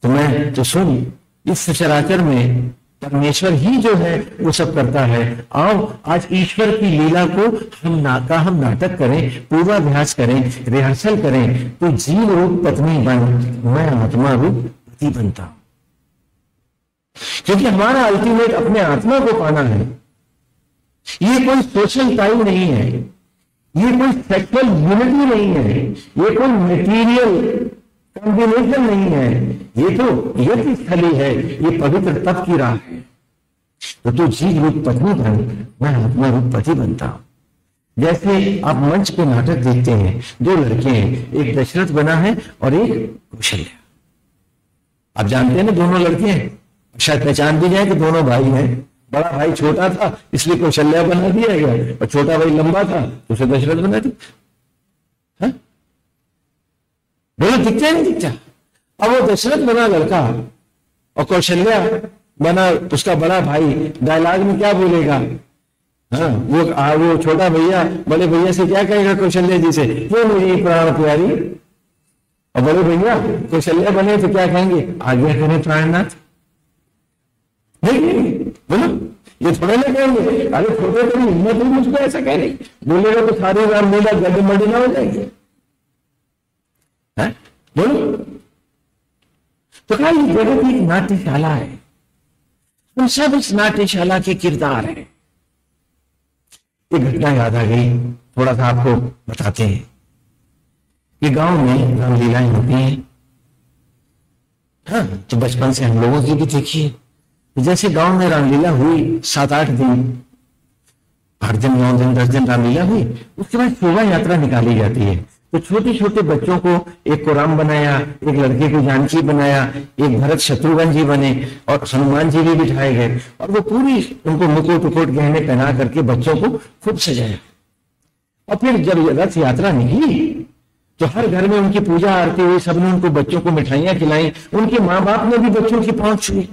तो मैं तो सुन, इस सचराचर में परमेश्वर ही जो है वो सब करता है। आओ आज ईश्वर की लीला को हम नाटक करें, पूर्वाभ्यास करें, रिहर्सल करें। तो जीव रूप पत्नी बन, मैं आत्मा रूप पति बनता हूं। क्योंकि हमारा अल्टीमेट अपने आत्मा को पाना है। ये कोई सोशल टाइम नहीं है, ये कोई सेक्सुअल यूनिटी नहीं है, ये कोई मटेरियल कॉम्बिनेशन नहीं है, ये तो यज्ञ स्थली है, ये पवित्र तप की राह है। तो तू जीव रूप पत्नी बन, मैं आत्मा रूप पति बनता हूं। जैसे आप मंच पे नाटक देखते हैं, दो लड़के हैं, एक दशरथ बना है और एक कौशल्या। आप जानते हैं ना दोनों लड़के हैं, शायद पहचान भी जाए कि दोनों भाई हैं। बड़ा भाई छोटा था इसलिए कौशल्या बना दिया गया, और छोटा भाई लंबा था तो उसे दशरथ बना दिया। दोनों दिखते नहीं दिखता। अब वो दशरथ बना लड़का और कौशल्या बना उसका बड़ा भाई। डायलॉग में क्या बोलेगा, हाँ वो छोटा भैया बड़े भैया से क्या कहेगा कौशल्या जी से, ये मेरी प्राण प्यारी। और बड़े भैया कौशल्या बने तो क्या कहेंगे, आज्ञा करें प्राणनाथ। नहीं बोलो, ये थोड़े ना कहेंगे, अरे छोटे तो हिम्मत नहीं मुझको ऐसा कह रही, बोलेगा तो सारी राम लीला गड्ढे मड्ढे ना हो जाएंगे। बोलो, तो क्या ये जगत एक नाट्यशाला है, हम सब इस नाट्यशाला के किरदार हैं। एक घटना याद आ गई, थोड़ा सा आपको बताते हैं कि गांव में रामलीलाएं होती हैं। हाँ, तो बचपन से हम लोगों की भी देखी है। जैसे गांव में रामलीला हुई 7-8 दिन, 8 दिन 9 दिन 10 दिन रामलीला हुई, उसके बाद शोभा यात्रा निकाली जाती है। तो छोटे छोटे बच्चों को, एक को राम बनाया, एक लड़के को जानकी बनाया, एक भरत शत्रुघ्न जी बने और हनुमान जी भी बिठाए गए, और वो पूरी उनको मुकुट उकुट गहने पहना करके बच्चों को खूब सजाया। और फिर जब रथ यात्रा निकली तो हर घर में उनकी पूजा आरती हुई, सबने उनको बच्चों को मिठाइयां खिलाई, उनके माँ बाप ने भी बच्चों की पहुंच छुई,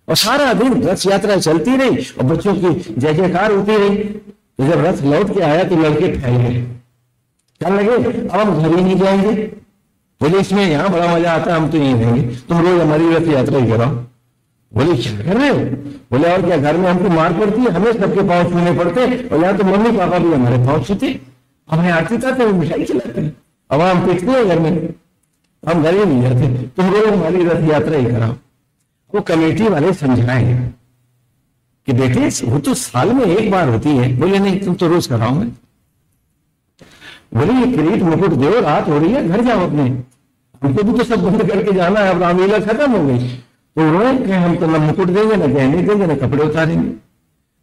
और सारा दिन रथ यात्रा चलती रही और बच्चों की जय जयकार होती रही। तो जब रथ लौट के आया तो लड़के फैल गए, क्या लगे अब हम घर ही नहीं जाएंगे। बोले इसमें यहाँ बड़ा मजा आता है, हम तो यहीं रहेंगे, तुम रोज हमारी रथ यात्रा ही कराओ। बोले क्या कर रहे हो, बोले और क्या, घर में हमको मार पड़ती है, हमें सबके पाँव छूने पड़ते, और यहाँ तो मम्मी पापा भी हमारे पाँव छूते, अब हमें आरती था तो मिठाई खिलाते हैं, अब हम पिटते हैं घर में, हम घर ही नहीं जाते, तुम रोज हमारी रथ यात्रा ही कराओ। वो कमेटी वाले समझाए कि बेटे वो तो साल में एक बार होती है। बोले नहीं, तुम तो रोज कराओगे। बोले ये किरीट मुकुट दो, रात हो रही है, घर जाओ अपने, हमको भी तो सब बंद करके जाना है, अब रामलीला खत्म हो गई। तो उन्होंने कहा हम तो न मुकुट देंगे, न गहने देंगे, न कपड़े उतारेंगे।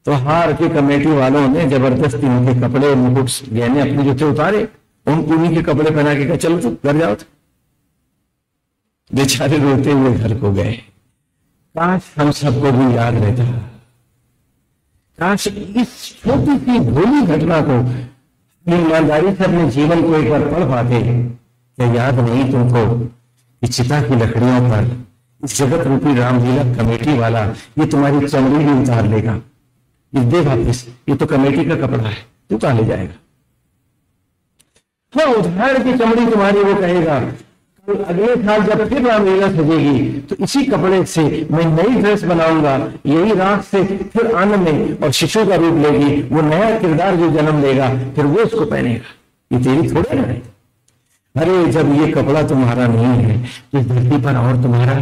तो हार के कमेटी वालों ने जबरदस्ती उनके कपड़े, मुकुट, गहने अपने जो थे उतारे, उनको उन्हीं के कपड़े पहना के कहा चलो तो घर जाओ। तो बेचारे रोते हुए घर को गए। काश हम सबको भी याद रहता, काश इस छोटी सी भोली घटना को ईमानदारी से अपने जीवन को एक बार पढ़ पाते। क्या याद नहीं तुमको कि चिता की लकड़ियों पर इस जगत रूपी रामलीला कमेटी वाला ये तुम्हारी चमड़ी भी उतार लेगा। ये दे वापिस, ये तो कमेटी का कपड़ा है, तू कहां ले जाएगा? हाँ, उधार की चमड़ी तुम्हारी, वो कहेगा तो अगले साल जब फिर रामलीला सजेगी तो इसी कपड़े से मैं नई ड्रेस बनाऊंगा, यही राख से फिर आनंद में और शिशु का रूप लेगी, वो नया किरदार जो जन्म लेगा फिर वो उसको पहनेगा। ये तेरी थोड़ी ना है। अरे जब ये कपड़ा तुम्हारा नहीं है तो इस धरती पर और तुम्हारा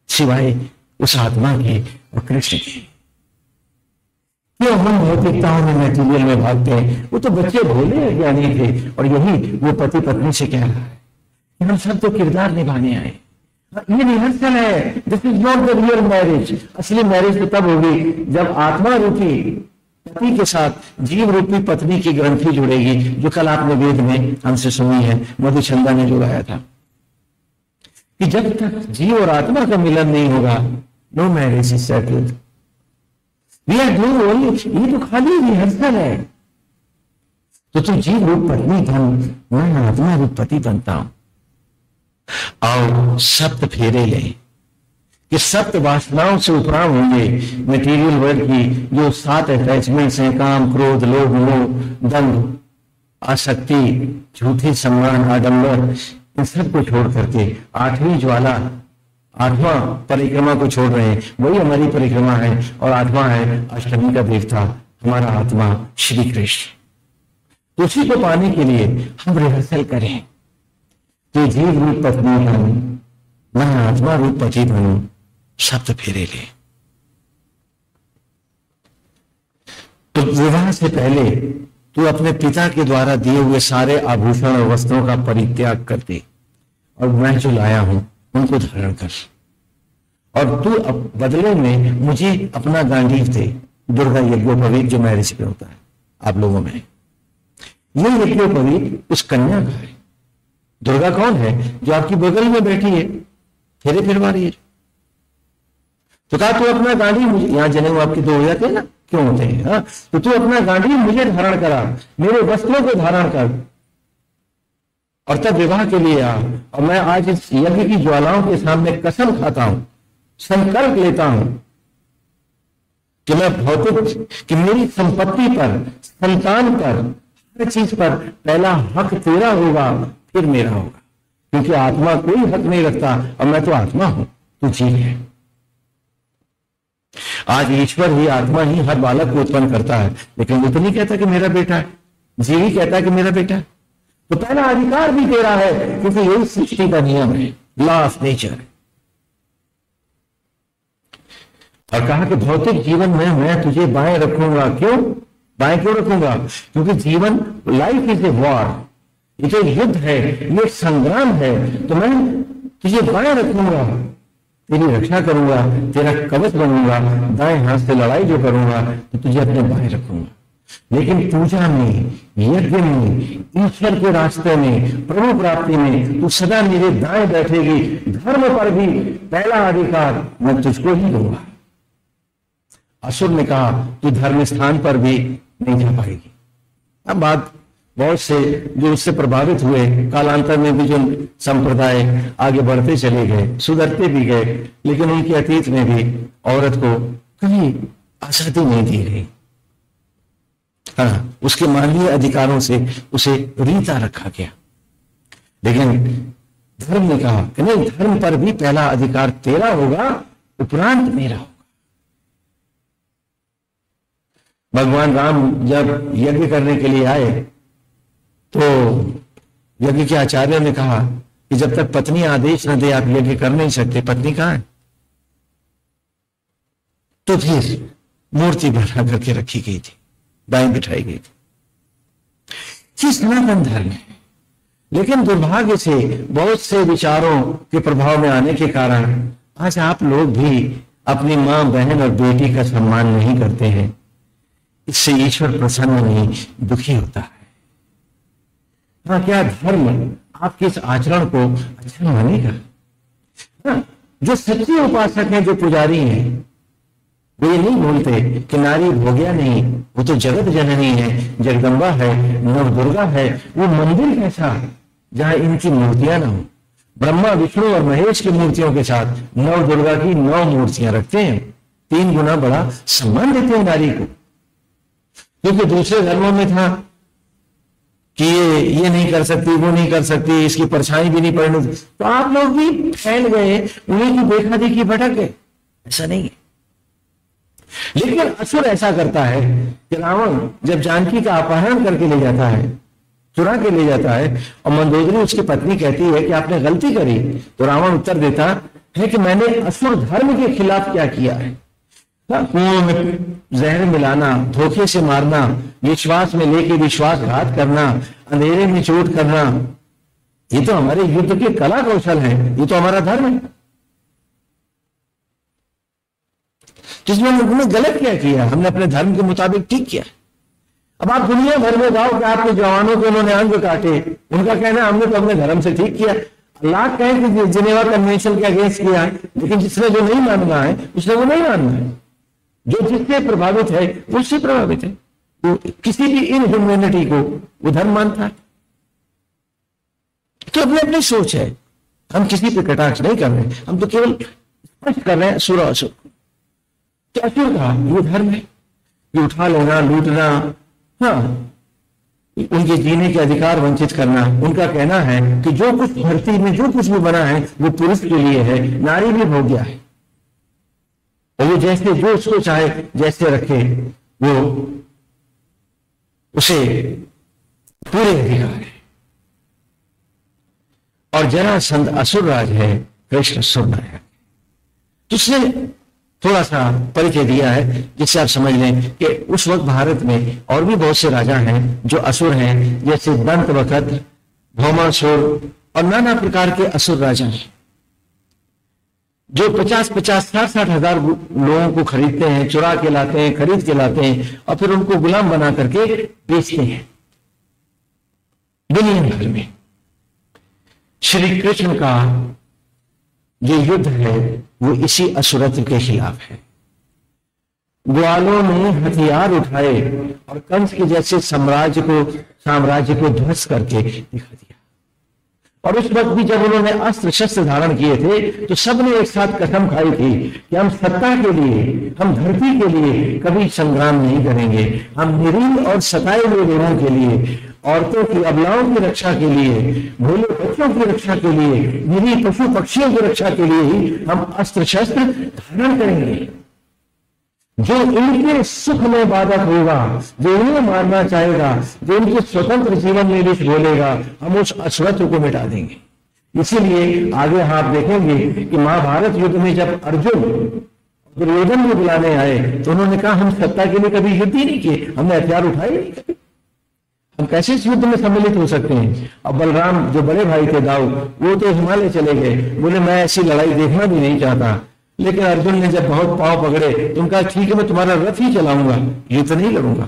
सिवाय उस आत्मा के और कृष्ण के। क्यों हम भौतिकताओं में, मटेरियल में भागते हैं? वो तो बच्चे भोले ज्ञानी थे, और यही वो पति पत्नी से कह रहा है कि हम सब तो किरदार निभाने आए। ये रिहर्सल है, this is not the real marriage. असली मैरिज तो तब होगी जब आत्मा रूपी पति के साथ जीव रूपी पत्नी की ग्रंथि जुड़ेगी, जो कल आपने वेद में हमसे सुनी है, मधुचंदा ने जो गाया था कि जब तक जीव और आत्मा का मिलन नहीं होगा, no marriage is settled. We are doing only, ये तो खाली रिहर्सल है। तो तू जीव रूप पत्नी बन, मैं आत्मा रूप पति बनता हूं। आओ सप्त फेरे लें, कि सप्त वासनाओं से उपराम होंगे मटेरियल वर्ल्ड की जो 7 अटैचमेंट्स हैं, काम, क्रोध, लोभ, मोह, दंभ, आसक्ति, झूठे सम्मान, आडंबर, इन सब को छोड़ करके 8वीं ज्वाला, 8वां परिक्रमा को छोड़ रहे हैं। वही हमारी परिक्रमा है, और 8वां है अष्टमी का देवता हमारा आत्मा श्री कृष्ण। तो उसी को पाने के लिए हम रिहर्सल करें। तो जीव रूप पत्नी बनूं, मैं आत्मा रूप पति बनूं, सप्त फेरे ले। तो विवाह से पहले तू अपने पिता के द्वारा दिए हुए सारे आभूषण और वस्त्रों का परित्याग कर दे, और मैं जो लाया हूं उनको धारण कर, और तू बदले में मुझे अपना गांडीव दे। दुर्गा यज्ञोपवीत जो मैरिज पे होता है आप लोगों में, ये यज्ञोपवीत उस कन्या का है। दुर्गा कौन है? जो आपकी बगल में बैठी है, फेरे फिरवा रही है। तो कहा तू अपना गांडी मुझे, यहां जनेऊ आपके 2 हो जाते हैं ना, क्यों होते हैं? हाँ, तो तू अपना गांडी मुझे धारण करा, मेरे वस्त्रों को धारण कर, और तब विवाह के लिए आ। और मैं आज इस यज्ञ की ज्वालाओं के सामने कसम खाता हूं, संकल्प लेता हूं कि मैं भौतिक, कि मेरी संपत्ति पर, संतान पर, हर चीज पर पहला हक तेरा होगा, फिर मेरा होगा। क्योंकि आत्मा कोई हक नहीं रखता, और मैं तो आत्मा हूं, तू जीव है। आज ईश्वर ही, आत्मा ही हर बालक को उत्पन्न करता है, लेकिन वो तो नहीं कहता कि मेरा बेटा है, जीव ही कहता है कि मेरा बेटा है। तो पहला अधिकार भी तेरा है, क्योंकि यही सृष्टि का नियम है, लॉ ऑफ नेचर। और कहा कि भौतिक जीवन में मैं तुझे बाएं रखूंगा। क्यों बाएं क्यों रखूंगा? क्योंकि जीवन, लाइफ इज ए वॉर, ये तो युद्ध है, ये संग्राम है। तो मैं तुझे बाएं रखूंगा, तेरी रक्षा करूंगा, तेरा कवच बनूंगा, दाएं हाथ से लड़ाई जो करूंगा तो तुझे अपने बाएं रखूंगा। लेकिन पूजा में, यज्ञ में, ईश्वर के रास्ते में, प्रभु प्राप्ति में तू सदा मेरे दाएं बैठेगी। धर्म पर भी पहला अधिकार मैं तुझको ही दूंगा। असुर ने कहा तू धर्म स्थान पर भी नहीं जा पाएगी। अब बात बहुत से जो उससे प्रभावित हुए, कालांतर में भी जो संप्रदाय आगे बढ़ते चले गए, सुधरते भी गए, लेकिन उनके अतीत में भी औरत को कभी आजादी नहीं दी गई। हाँ, उसके मानवीय अधिकारों से उसे रीता रखा गया। लेकिन धर्म ने कहा कि नहीं, धर्म पर भी पहला अधिकार तेरा होगा, उपरांत मेरा होगा। भगवान राम जब यज्ञ करने के लिए आए तो यज्ञ के आचार्य ने कहा कि जब तक पत्नी आदेश न दे आप यज्ञ कर नहीं सकते। पत्नी कहां है? तो फिर मूर्ति बना करके रखी गई थी, दाएं बिठाई गई थी। ये सनातन धर्म है। लेकिन दुर्भाग्य से बहुत से विचारों के प्रभाव में आने के कारण आज आप लोग भी अपनी मां, बहन और बेटी का सम्मान नहीं करते हैं। इससे ईश्वर प्रसन्न नहीं, दुखी होता है। हाँ, क्या धर्म आपके इस आचरण को अच्छा मानेगा? हाँ, जो सच्चे उपासक हैं, जो पुजारी हैं, वो ये नहीं बोलते कि नारी भोग्या नहीं, वो तो जगत जननी है, जगदम्बा है, नव दुर्गा है। वो मंदिर कैसा जहां इनकी मूर्तियां ना हो। ब्रह्मा, विष्णु और महेश की मूर्तियों के साथ नव दुर्गा की 9 मूर्तियां रखते हैं। 3 गुना बड़ा सम्मान देते हैं नारी को। क्योंकि दूसरे धर्मों में था कि ये नहीं कर सकती, वो नहीं कर सकती, इसकी परछाई भी नहीं पड़ने, तो आप लोग भी फैल गए, उन्हीं की देखा देखी भटक गए। ऐसा नहीं है। लेकिन असुर ऐसा करता है कि रावण जब जानकी का अपहरण करके ले जाता है, चुरा के ले जाता है, और मंदोदरी उसकी पत्नी कहती है कि आपने गलती करी, तो रावण उत्तर देता है कि मैंने असुर धर्म के खिलाफ क्या किया है? कुओं में जहर मिलाना, धोखे से मारना, विश्वास में लेके विश्वासघात करना, अंधेरे में चोट करना, ये तो हमारे युद्ध के कला कौशल है, ये तो हमारा धर्म है। जिसमें हमने गलत क्या किया? हमने अपने धर्म के मुताबिक ठीक किया। अब आप दुनिया भर में जाओ कि आपके जवानों के उन्होंने अंग काटे, उनका कहना हमने तो अपने धर्म से ठीक किया। अल्लाह कहे कि जिनेवा कन्वेंशन के अगेंस्ट किया है, लेकिन जिसने जो नहीं मानना है उसने वो नहीं मानना है। जो जिससे प्रभावित है वो उससे प्रभावित है। तो किसी भी इनह्यूमैनिटी को वो धर्म मानता है। तो अपनी अपनी सोच है। हम किसी पे कटाक्ष नहीं कर रहे, हम तो केवल स्पष्ट कर रहे हैं असुर असुर। तो असुर का वो धर्म है, ये उठा लेना, लूटना, हाँ, उनके जीने के अधिकार वंचित करना। उनका कहना है कि जो कुछ धरती में जो कुछ भी बना है वो पुरुष के लिए है, नारी भी भोग्या है, और वो जैसे जो उसको चाहे जैसे रखे, वो उसे पूरे अधिकार है। और जरासंध असुरराज है, कृष्ण सुरनायक। जिसने थोड़ा सा परिचय दिया है जिससे आप समझ लें कि उस वक्त भारत में और भी बहुत से राजा हैं जो असुर हैं, जैसे दंतवक्र, भौमासुर और नाना प्रकार के असुर राजा हैं, जो 50-50, 60-60 हजार लोगों को खरीदते हैं, चुरा के लाते हैं, खरीद के लाते हैं, और फिर उनको गुलाम बना करके बेचते हैं दुनिया भर में। श्री कृष्ण का जो युद्ध है वो इसी असुरत्व के खिलाफ है। ग्वालों ने हथियार उठाए और कंस के जैसे साम्राज्य को ध्वस्त करके दिखा दिया। और उस वक्त भी जब उन्होंने अस्त्र शस्त्र धारण किए थे तो सबने एक साथ कसम खाई थी कि हम सत्ता के लिए, हम धरती के लिए कभी संग्राम नहीं करेंगे। हम निरीह और सताए हुए लोगों के लिए, औरतों की, अबलाओं की रक्षा के लिए, भोले बच्चों की रक्षा के लिए, निरीह पशु पक्षियों की रक्षा के लिए ही हम अस्त्र शस्त्र धारण करेंगे। जो इनके सुख में बाधक होगा, जो इन्हें मारना चाहेगा, जो इनके स्वतंत्र जीवन में विष बोलेगा, हम उस असुरत्व को मिटा देंगे। इसीलिए आगे आप देखेंगे कि महाभारत युद्ध में जब अर्जुन दुर्योधन को बुलाने आए तो उन्होंने कहा हम सत्ता के लिए कभी युद्ध ही नहीं किए, हमने हथियार उठाए नहीं कभी, हम कैसे इस युद्ध में सम्मिलित हो सकते हैं। अब बलराम जो बड़े भाई थे दाऊ, वो तो हिमालय चले गए, बोले मैं ऐसी लड़ाई देखना भी नहीं चाहता। लेकिन अर्जुन ने जब बहुत पांव पकड़े तो उनका ठीक है मैं तुम्हारा रथ ही चलाऊंगा, युद्ध नहीं लड़ूंगा।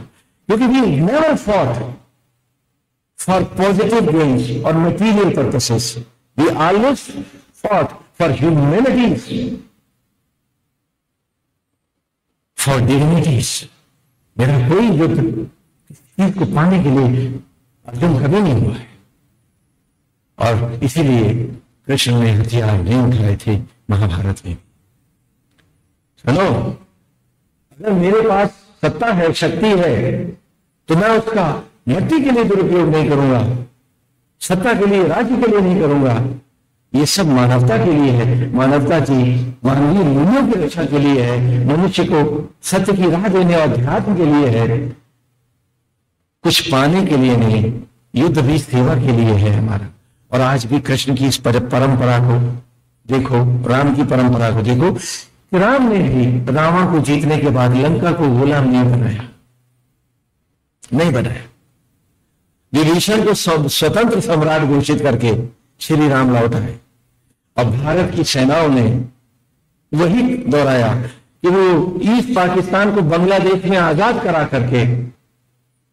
क्योंकि we never fought for positive gains और material purposes, we always fought for humanities, for dignities. मेरा कोई युद्ध चीज को पाने के लिए अर्जुन कभी नहीं हुआ है। और इसीलिए कृष्ण ने हथियार नहीं उठाए थे महाभारत में। सुनो, अगर मेरे पास सत्ता है, शक्ति है, तो मैं उसका मट्टी के लिए दुरुपयोग नहीं करूंगा, सत्ता के लिए, राज्य के लिए नहीं करूंगा। ये सब मानवता के लिए है, मानवता की मानवीय मूल्यों की रक्षा के लिए है, मनुष्य को सत्य की राह देने और अध्यात्म के लिए है, कुछ पाने के लिए नहीं। युद्ध भी सेवा के लिए है हमारा। और आज भी कृष्ण की इस परंपरा को देखो, राम की परंपरा को देखो, राम ने भी रावण को जीतने के बाद लंका को गुलाम नहीं बनाया, नहीं बनाया। विभीषण को स्वतंत्र सम्राट घोषित करके श्री राम लौट आए। और भारत की सेनाओं ने वही दोहराया कि वो ईस्ट पाकिस्तान को बांग्लादेश में आजाद करा करके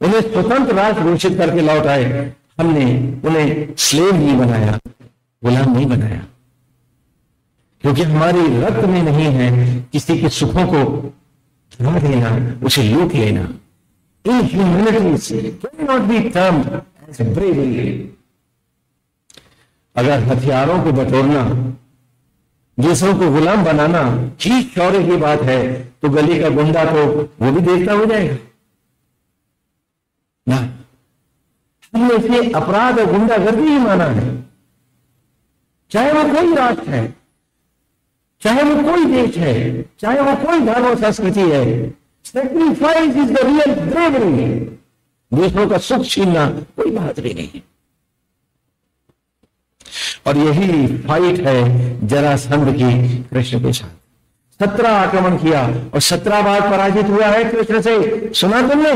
उन्हें स्वतंत्र राष्ट्र घोषित करके लौट आए। हमने उन्हें स्लेव नहीं बनाया, गुलाम नहीं बनाया, क्योंकि हमारी रक्त में नहीं है किसी के सुखों को धुआ देना, उसे लूट लेना। Inhumanity cannot be termed as bravery. अगर हथियारों को बटोरना, दूसरों को गुलाम बनाना ही शौर्य की बात है, तो गली का गुंडा तो वो भी देवता हो जाएगा ना। हमने इसे अपराध और गुंडागर्दी ही माना है, चाहे वो कोई राष्ट्र है, चाहे वो कोई देश है, चाहे वो कोई धर्म और संस्कृति है। Sacrifice is the real bravery. दूसरों का सुख छीनना कोई बहादुरी नहीं है। और यही फाइट है जरासंध की कृष्ण के साथ। 17 आक्रमण किया और 17 बार पराजित हुआ है कृष्ण से। सुना तुमने?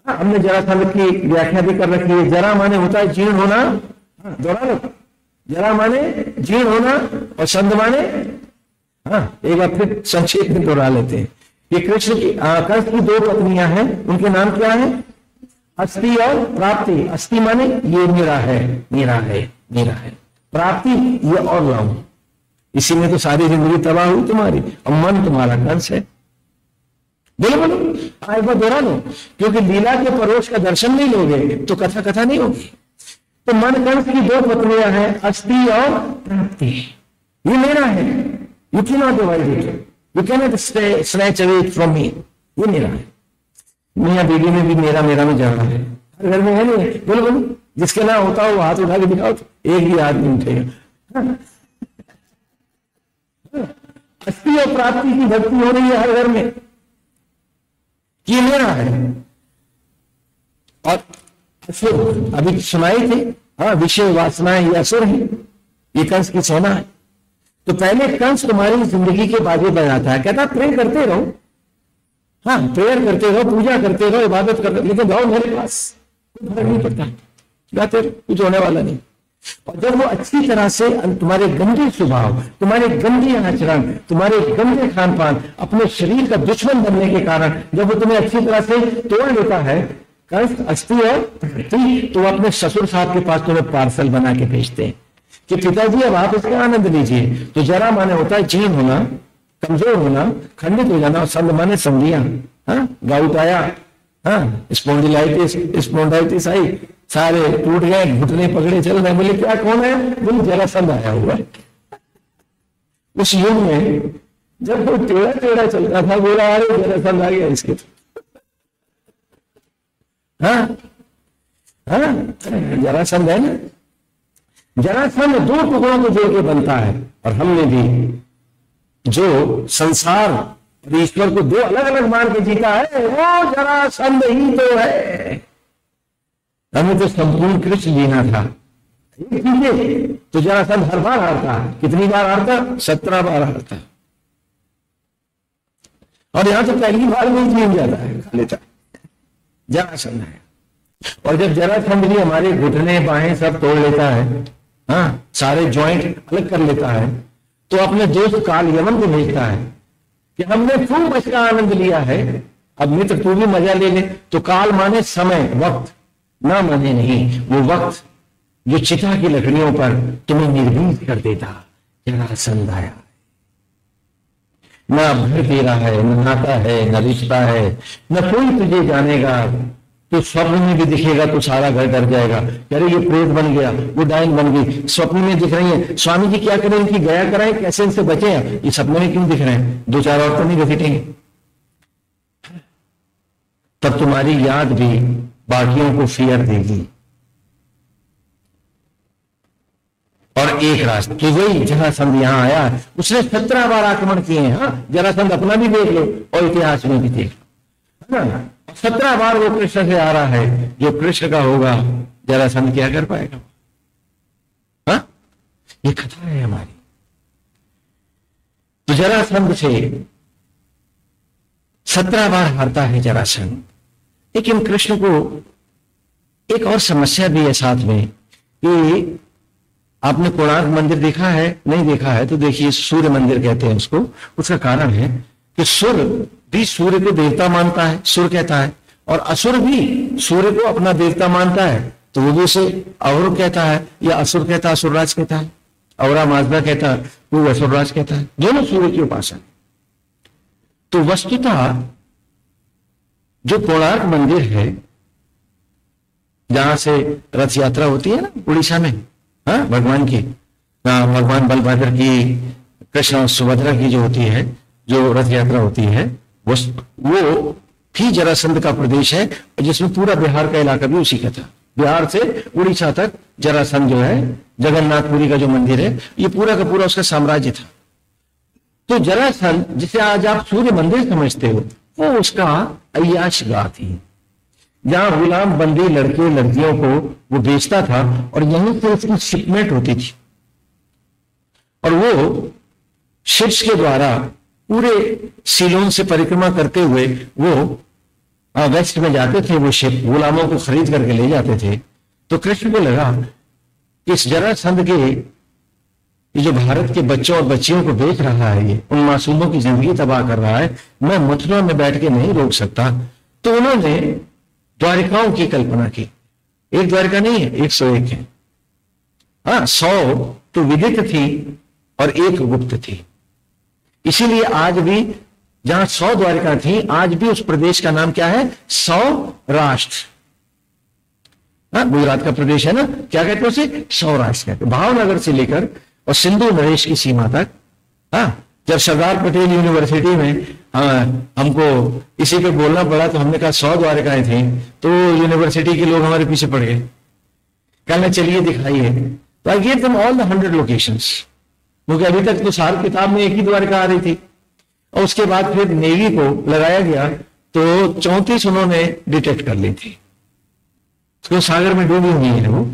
हमने जरासंध की व्याख्या भी कर रखी है। जरा माने होता है जीर्ण होना, दोहरा लो। जरा माने जीर्ण होना और संध माने, एक बार फिर संक्षेप में दोहरा लेते हैं। ये कृष्ण की कंस की 2 पत्नियां हैं, उनके नाम क्या है? अस्थि और प्राप्ति। अस्थि माने ये मेरा है, मेरा है, मेरा है। प्राप्ति ये और लाऊं। इसी में तो सारी जिंदगी तबाह हुई तुम्हारी, और मन तुम्हारा कंस है। बोलो बोलो, एक बार दोहरा लो, क्योंकि लीला के परोष का दर्शन नहीं लोगे तो कथा कथा नहीं होगी। तो मन कंस की 2 पत्नियां हैं, अस्थि और प्राप्ति। ये मेरा है, you can not divide it, you can not snatch away it from me. ये मेरा है। मियां बीवी में भी मेरा मेरा में झगड़ा है, हर घर में है नहीं? बोलो बोलो, जिसके ना होता हो वो हाथ उठा के दिखाओ तो एक ही आदमी उठेगा। अस्थि और प्राप्ति की भक्ति हो रही है हर घर में, ये मेरा है। और असुर अभी सुनाई थे, विषय वासनाएं ये असुर है, ये कंस की सेना है। तो पहले कंस तुम्हारी जिंदगी के बाजे बजाता है, कहता प्रे करते रहो, प्रेयर करते रहो, पूजा करते रहो, इबादत करते रहो, लेकिन जाओ मेरे पास, कोई फर्क नहीं पड़ता, जाते रहो, कुछ होने वाला नहीं। और जब वो अच्छी तरह से तुम्हारे गंदे स्वभाव, तुम्हारे गंदे आचरण, तुम्हारे गंदे खान पान, अपने शरीर का दुश्मन बनने के कारण जब वो तुम्हें अच्छी तरह से तोड़ लेता है, कंस, अस्थि और प्राप्ति, तो अपने ससुर साहब के पास तुम्हें पार्सल बना के भेजते हैं कि पिताजी अब आप इसका आनंद लीजिए। तो जरा माने होता है जीर्ण होना, कमजोर होना, खंडित हो जाना, और संध माने संधियां, गाउट आया, स्पॉन्डिलाइटिस आई, सारे टूट गए, घुटने पकड़े चल रहे। बोले क्या, कौन है? बोले जरासंध आया हुआ है। उस युग में जब कोई टेढ़ा टेढ़ा चलता था, बोला अरे जरासंध आ गया इसके। जरासंध है ना, जरासंध 2 टुकड़ों को जोड़ के बनता है। और हमने भी जो संसार और ईश्वर को 2 अलग अलग मान के जीता है, वो जरासंध ही तो है। हमें तो संपूर्ण कृष्ण जीना था, तो जरासंध हर बार हारता। कितनी बार हारता? 17 बार हारता। और यहां तो पहली बार में ही जीत जाता है, खा लेता जरासंध है। और जब जरासंध भी हमारे घुटने बाहें सब तोड़ लेता है, सारे जॉइंट अलग कर लेता है, तो अपने दोस्त काल यमन को भेजता है कि हमने खूब इसका आनंद लिया है, अब मित्र तू भी मजा ले ले। तो काल माने समय, वक्त, ना माने नहीं वो वक्त जो चिता की लकड़ियों पर तुम्हें निर्भीत कर देता। जरासंध आया, ना घर तेरा है, न नाता है, न रिश्ता है, न कोई तुझे जानेगा। तो स्वप्न में भी दिखेगा तो सारा घर डर जाएगा, कह रहे ये प्रेत बन गया, वो डायन बन गई, स्वप्न में दिख रही है। स्वामी जी क्या करें, इनकी गया कराएं, कैसे इनसे बचे? ये सपने में क्यों दिख रहे हैं? 2-4 और तो नहीं घसीटेंगे? तब तुम्हारी याद भी बाकियों को फियर देगी। और एक रास्ता कि वही जरासंध यहां आया, उसने 17 बार आक्रमण किए हैं। जरासंध अपना भी देख लो और इतिहास में भी देख लो, है ना। 17 बार वो कृष्ण से आ रहा है, जो कृष्ण का होगा जरासंध क्या कर पाएगा? ये कथा है हमारी। तो जरासंध से 17 बार हारता है जरासंध, लेकिन कृष्ण को एक और समस्या भी है साथ में कि आपने कोणार्क मंदिर देखा है, नहीं देखा है तो देखिए, सूर्य मंदिर कहते हैं उसको। उसका कारण है कि सूर्य भी सूर्य को देवता मानता है, सूर्य कहता है, और असुर भी सूर्य को अपना देवता मानता है, तो वो भी उसे अवरुण कहता है या असुर कहता है, असुरराज कहता है। अवरा माजदा कहता है, वो असुरराज कहता है, दोनों सूर्य की उपासना। तो वस्तुतः जो कोणार्क मंदिर है, जहां से रथ यात्रा होती है ना उड़ीसा में, हाँ, भगवान की, भगवान बलभद्र की, कृष्ण और सुभद्रा की जो होती है, जो रथ यात्रा होती है, वो भी जरासंध का प्रदेश है, जिसमें पूरा बिहार का इलाका भी उसी का था। बिहार से उड़ीसा तक जरासंध जो है, जगन्नाथपुरी का जो मंदिर है, ये पूरा का पूरा उसका साम्राज्य था। तो जरासंध, जिसे आज आप सूर्य मंदिर समझते हो, वो उसका अय्याश गाह थी, जहां गुलाम बंदी लड़के लड़कियों को वो बेचता था, और यहीं से उसकी शिपमेंट होती थी, और वो शिप्स के द्वारा पूरे सीलोन से परिक्रमा करते हुए वो वेस्ट में जाते थे। वो शिप गुलामों को खरीद करके ले जाते थे। तो कृष्ण को लगा कि इस जरासंध के, ये जो भारत के बच्चों और बच्चियों को बेच रहा है, ये उन मासूमों की जिंदगी तबाह कर रहा है, मैं मथुरा में बैठ के नहीं रोक सकता। तो उन्होंने द्वारिकाओं की कल्पना की। एक द्वारिका नहीं है, 101 है। हाँ, 100 तो विदित थी और एक गुप्त थी। इसीलिए आज भी जहां 100 द्वारिका थी, आज भी उस प्रदेश का नाम क्या है? सौराष्ट्र। हाँ, गुजरात का प्रदेश है ना, क्या कहते हैं उसे? सौराष्ट्र कहते हैं। भावनगर से लेकर और सिंधु नरेश की सीमा तक। हाँ, जब सरदार पटेल यूनिवर्सिटी में हमको इसी पे बोलना पड़ा, तो हमने कहा 100 द्वारिकाएं थी, तो यूनिवर्सिटी के लोग हमारे पीछे पड़ गए, कहना चलिए दिखाइए। तो I give them all the 100 locations, क्योंकि अभी तक तो सारी किताब में एक ही द्वारिका आ रही थी। और उसके बाद फिर नेवी को लगाया गया, तो 34 उन्होंने डिटेक्ट कर ली थी, तो सागर में डूबी हुई है वो।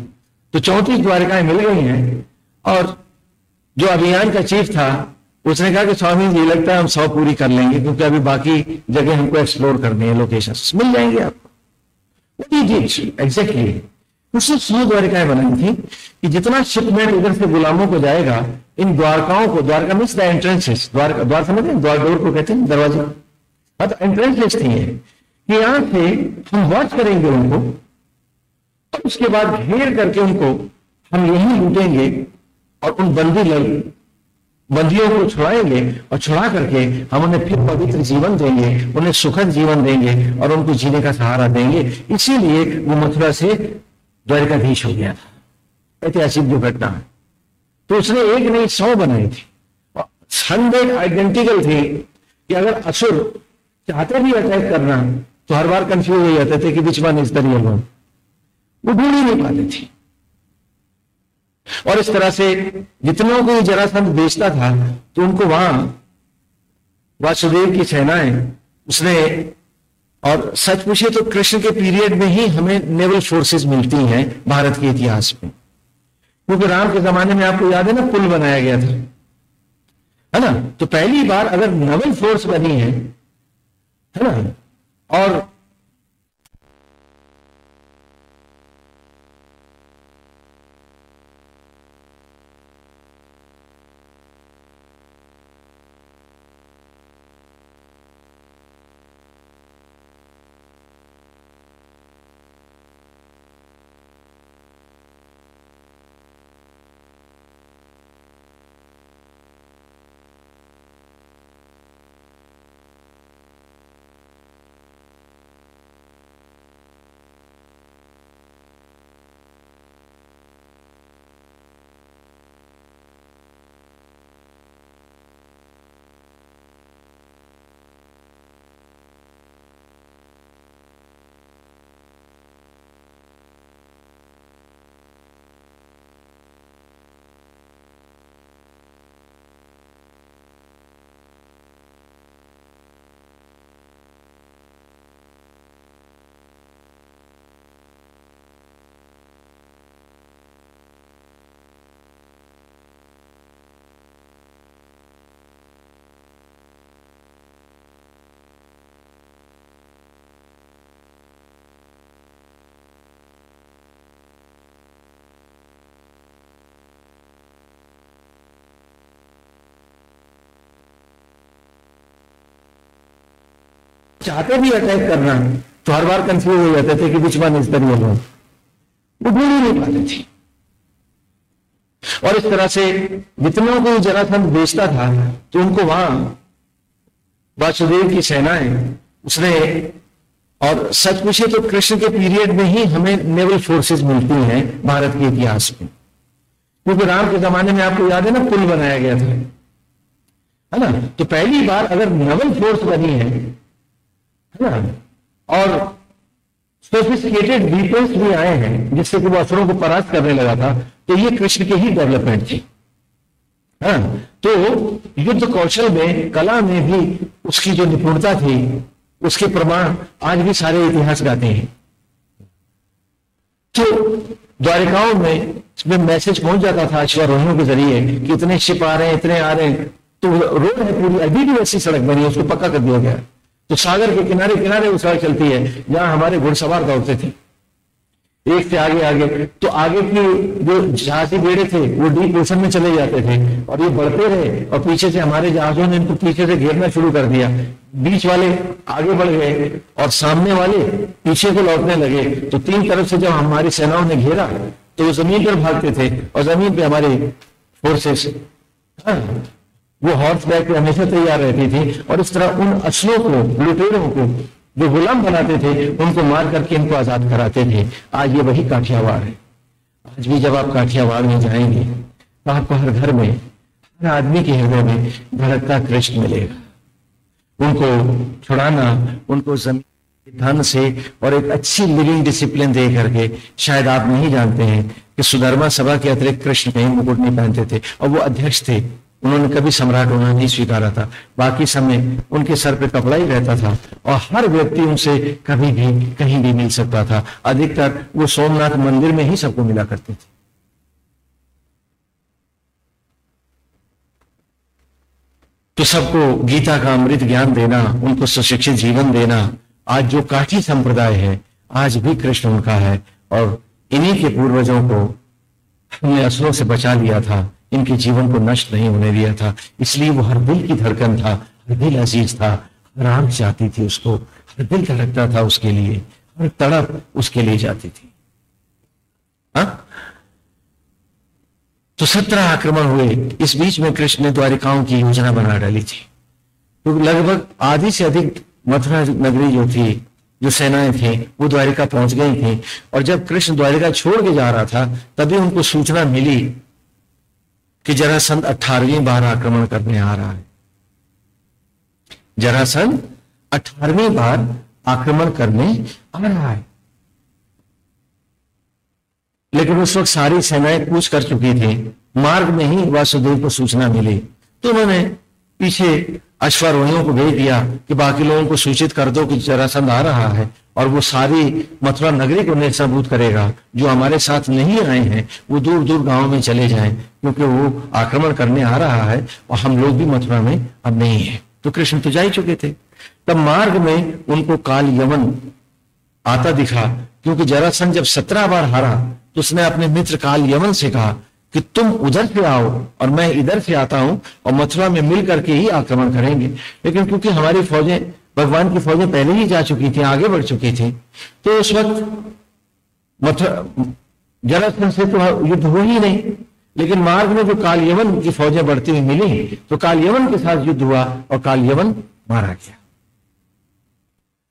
तो 34 द्वारिकाएं मिल गई हैं। और जो अभियान का चीफ था, उसने कहा कि स्वामी जी, लगता है हम 100 पूरी कर लेंगे, क्योंकि अभी बाकी जगह हमको एक्सप्लोर करनी है, लोकेशंस मिल जाएंगे आपको। एग्जैक्टली उसने 100 द्वारिकाएं बनाई थी कि जितना शिपमेंट इधर से गुलामों को जाएगा, इन द्वारकाओं को, द्वारका मीन्स द एंट्रेंसेस, द्वार समझते हैं, द्वार डोर को कहते हैं, दरवाजे। हाँ, तो एंट्रेंसेस थी है कि यहां से हम वॉच करेंगे उनको, और उसके बाद घेर करके उनको हम यहीं लूटेंगे, और उन बंदियों को छुड़ाएंगे, और छुड़ा करके हम उन्हें फिर पवित्र जीवन देंगे, उन्हें सुखद जीवन देंगे, और उनको जीने का सहारा देंगे। इसीलिए वो मथुरा से द्वारिकाधीश हो गया था। ऐतिहासिक जो घटना है, तो उसने एक नहीं 100 बनाई थी, 100 आइडेंटिकल थी, कि अगर असुर चाहते भी अटैक करना, तो हर बार कंफ्यूज हो जाते थे कि which one is the real one, वो ढूंढ ही नहीं पाते थे। और इस तरह से जितनों को जरासंध बेचता था, तो उनको वहां वासुदेव की सेनाएं उसने, और सच पूछिए तो कृष्ण के पीरियड में ही हमें नेवल फोर्सेस मिलती हैं भारत के इतिहास में, क्योंकि राम के जमाने में आपको याद है ना, पुल बनाया गया था, है ना। तो पहली बार अगर नेवल फोर्स बनी है ना, और चाहते भी अटैक करना तो हर बार कंफ्यूज हो जाते थे कि which one is the real one, वो ढूंढ ही नहीं पाते थे। और इस तरह से जितनों को जरासंध बेचता था तो उनको वहां वासुदेव की सेनाएं उसने, और सच पूछे तो कृष्ण के पीरियड में ही हमें नेवल फोर्सेस मिलती हैं भारत के इतिहास में, क्योंकि राम के जमाने में आपको याद है ना पुल बनाया गया था, है ना। तो पहली बार अगर नेवल फोर्स बनी है ना, और सोफिस्टिकेटेड वीपन्स भी आए हैं जिससे कि वो असुरों को परास्त करने लगा था, तो ये कृष्ण की ही डेवलपमेंट थी। हाँ, तो युद्ध कौशल में, कला में भी उसकी जो निपुणता थी, उसके प्रमाण आज भी सारे इतिहास गाते हैं। तो द्वारिकाओं में मैसेज पहुंच जाता था अश्वारोहियों के जरिए कि इतने शिप आ रहे हैं, इतने आ रहे हैं। तो रोड है पूरी, अभी भी वैसी सड़क बनी है, उसको पक्का कर दिया गया। तो सागर के किनारे किनारे वो सड़क चलती है जहां हमारे घुड़सवार दौड़ते थे एक से आगे आगे। तो आगे की जो जहाजी बेड़े थे वो डीप ओशन में चले जाते थे और ये बढ़ते रहे, और पीछे से हमारे जहाजों ने इनको पीछे से घेरना शुरू कर दिया। बीच वाले आगे बढ़ गए और सामने वाले पीछे को लौटने लगे। तो तीन तरफ से जब हमारी सेनाओं ने घेरा तो वो जमीन पर भागते थे और जमीन पे हमारी फोर्सेस वो हॉर्स बैक पे हमेशा तैयार रहती थी। और इस तरह उन असलों को, लुटेरों को जो गुलाम बनाते थे, उनको मार करके इनको आजाद कराते थे। आज ये वही काठियावाड़ है। आज भी जब आप काठियावाड़ में जाएंगे तो आपको हर घर में, हर आदमी के हृदय में धड़कता कृष्ण मिलेगा। उनको छुड़ाना, उनको जमीन धन से और एक अच्छी लिविंग डिसिप्लिन दे करके, शायद आप नहीं जानते हैं कि सुधर्मा सभा के अतिरिक्त कृष्ण कहीं मुकुट नहीं पहनते थे, और वो अध्यक्ष थे। उन्होंने कभी सम्राट होना नहीं स्वीकारा था। बाकी समय उनके सर पे कपड़ा ही रहता था और हर व्यक्ति उनसे कभी भी कहीं भी मिल सकता था। अधिकतर वो सोमनाथ मंदिर में ही सबको मिला करते थे। तो सबको गीता का अमृत ज्ञान देना, उनको सुशिक्षित जीवन देना, आज जो काठी संप्रदाय है आज भी कृष्ण उनका है। और इन्हीं के पूर्वजों को हमने असुरों से बचा लिया था, इनके जीवन को नष्ट नहीं होने दिया था। इसलिए वो हर दिल की धड़कन था, हर दिल अजीज था, हर आंख जाती थी उसको, हर दिल धड़कता था उसके लिए, हर तड़प उसके लिए जाती थी। तो 17 आक्रमण हुए। इस बीच में कृष्ण ने द्वारिकाओं की योजना बना डाली थी। तो लगभग आधी से अधिक मथुरा नगरी जो थी, जो सेनाएं थी, वो द्वारिका पहुंच गई थी। और जब कृष्ण द्वारिका छोड़ के जा रहा था तभी उनको सूचना मिली कि जरासंध 18वीं बार आक्रमण करने आ रहा है। जरासंध 18वीं बार आक्रमण करने आ रहा है। लेकिन उस वक्त सारी सेनाएं कूच कर चुकी थी। मार्ग में ही वासुदेव को सूचना मिली तो उन्होंने पीछे अश्वारोहियों को भेज दिया कि बाकी लोगों को सूचित कर दो कि जरासंध आ रहा है, और वो सारी मथुरा नगरी को नेस्तनाबूद करेगा। जो हमारे साथ नहीं आए हैं वो दूर दूर गांव में चले जाएं, क्योंकि वो आक्रमण करने आ रहा है और हम लोग भी मथुरा में अब नहीं है। तो कृष्ण तो जा ही चुके थे। तब मार्ग में उनको काल यवन आता दिखा, क्योंकि जरासंध जब 17 बार हारा तो उसने अपने मित्र काल यवन से कहा कि तुम उधर से आओ और मैं इधर से आता हूं और मथुरा में मिल करके ही आक्रमण करेंगे। लेकिन क्योंकि हमारी फौजें, भगवान की फौजें पहले ही जा चुकी थी, आगे बढ़ चुकी थी, तो उस वक्त मथुरा जरासंध से तो युद्ध हुआ ही नहीं। लेकिन मार्ग में जो काल यवन की फौजें बढ़ती हुई मिली तो काल यवन के साथ युद्ध हुआ और काल यवन मारा गया।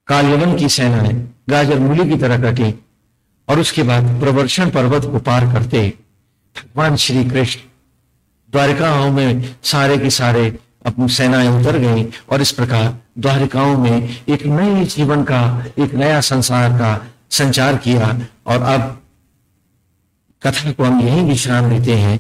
काल यवन की सेनाएं गाजर मूली की तरह कटी और उसके बाद प्रवर्षण पर्वत को पार करते भगवान श्री कृष्ण द्वारिकाओं में सारे के सारे अपनी सेनाएं उतर गई। और इस प्रकार द्वारिकाओं में एक नए जीवन का, एक नया संसार का संचार किया। और अब कथा को हम यहीं विश्राम देते हैं।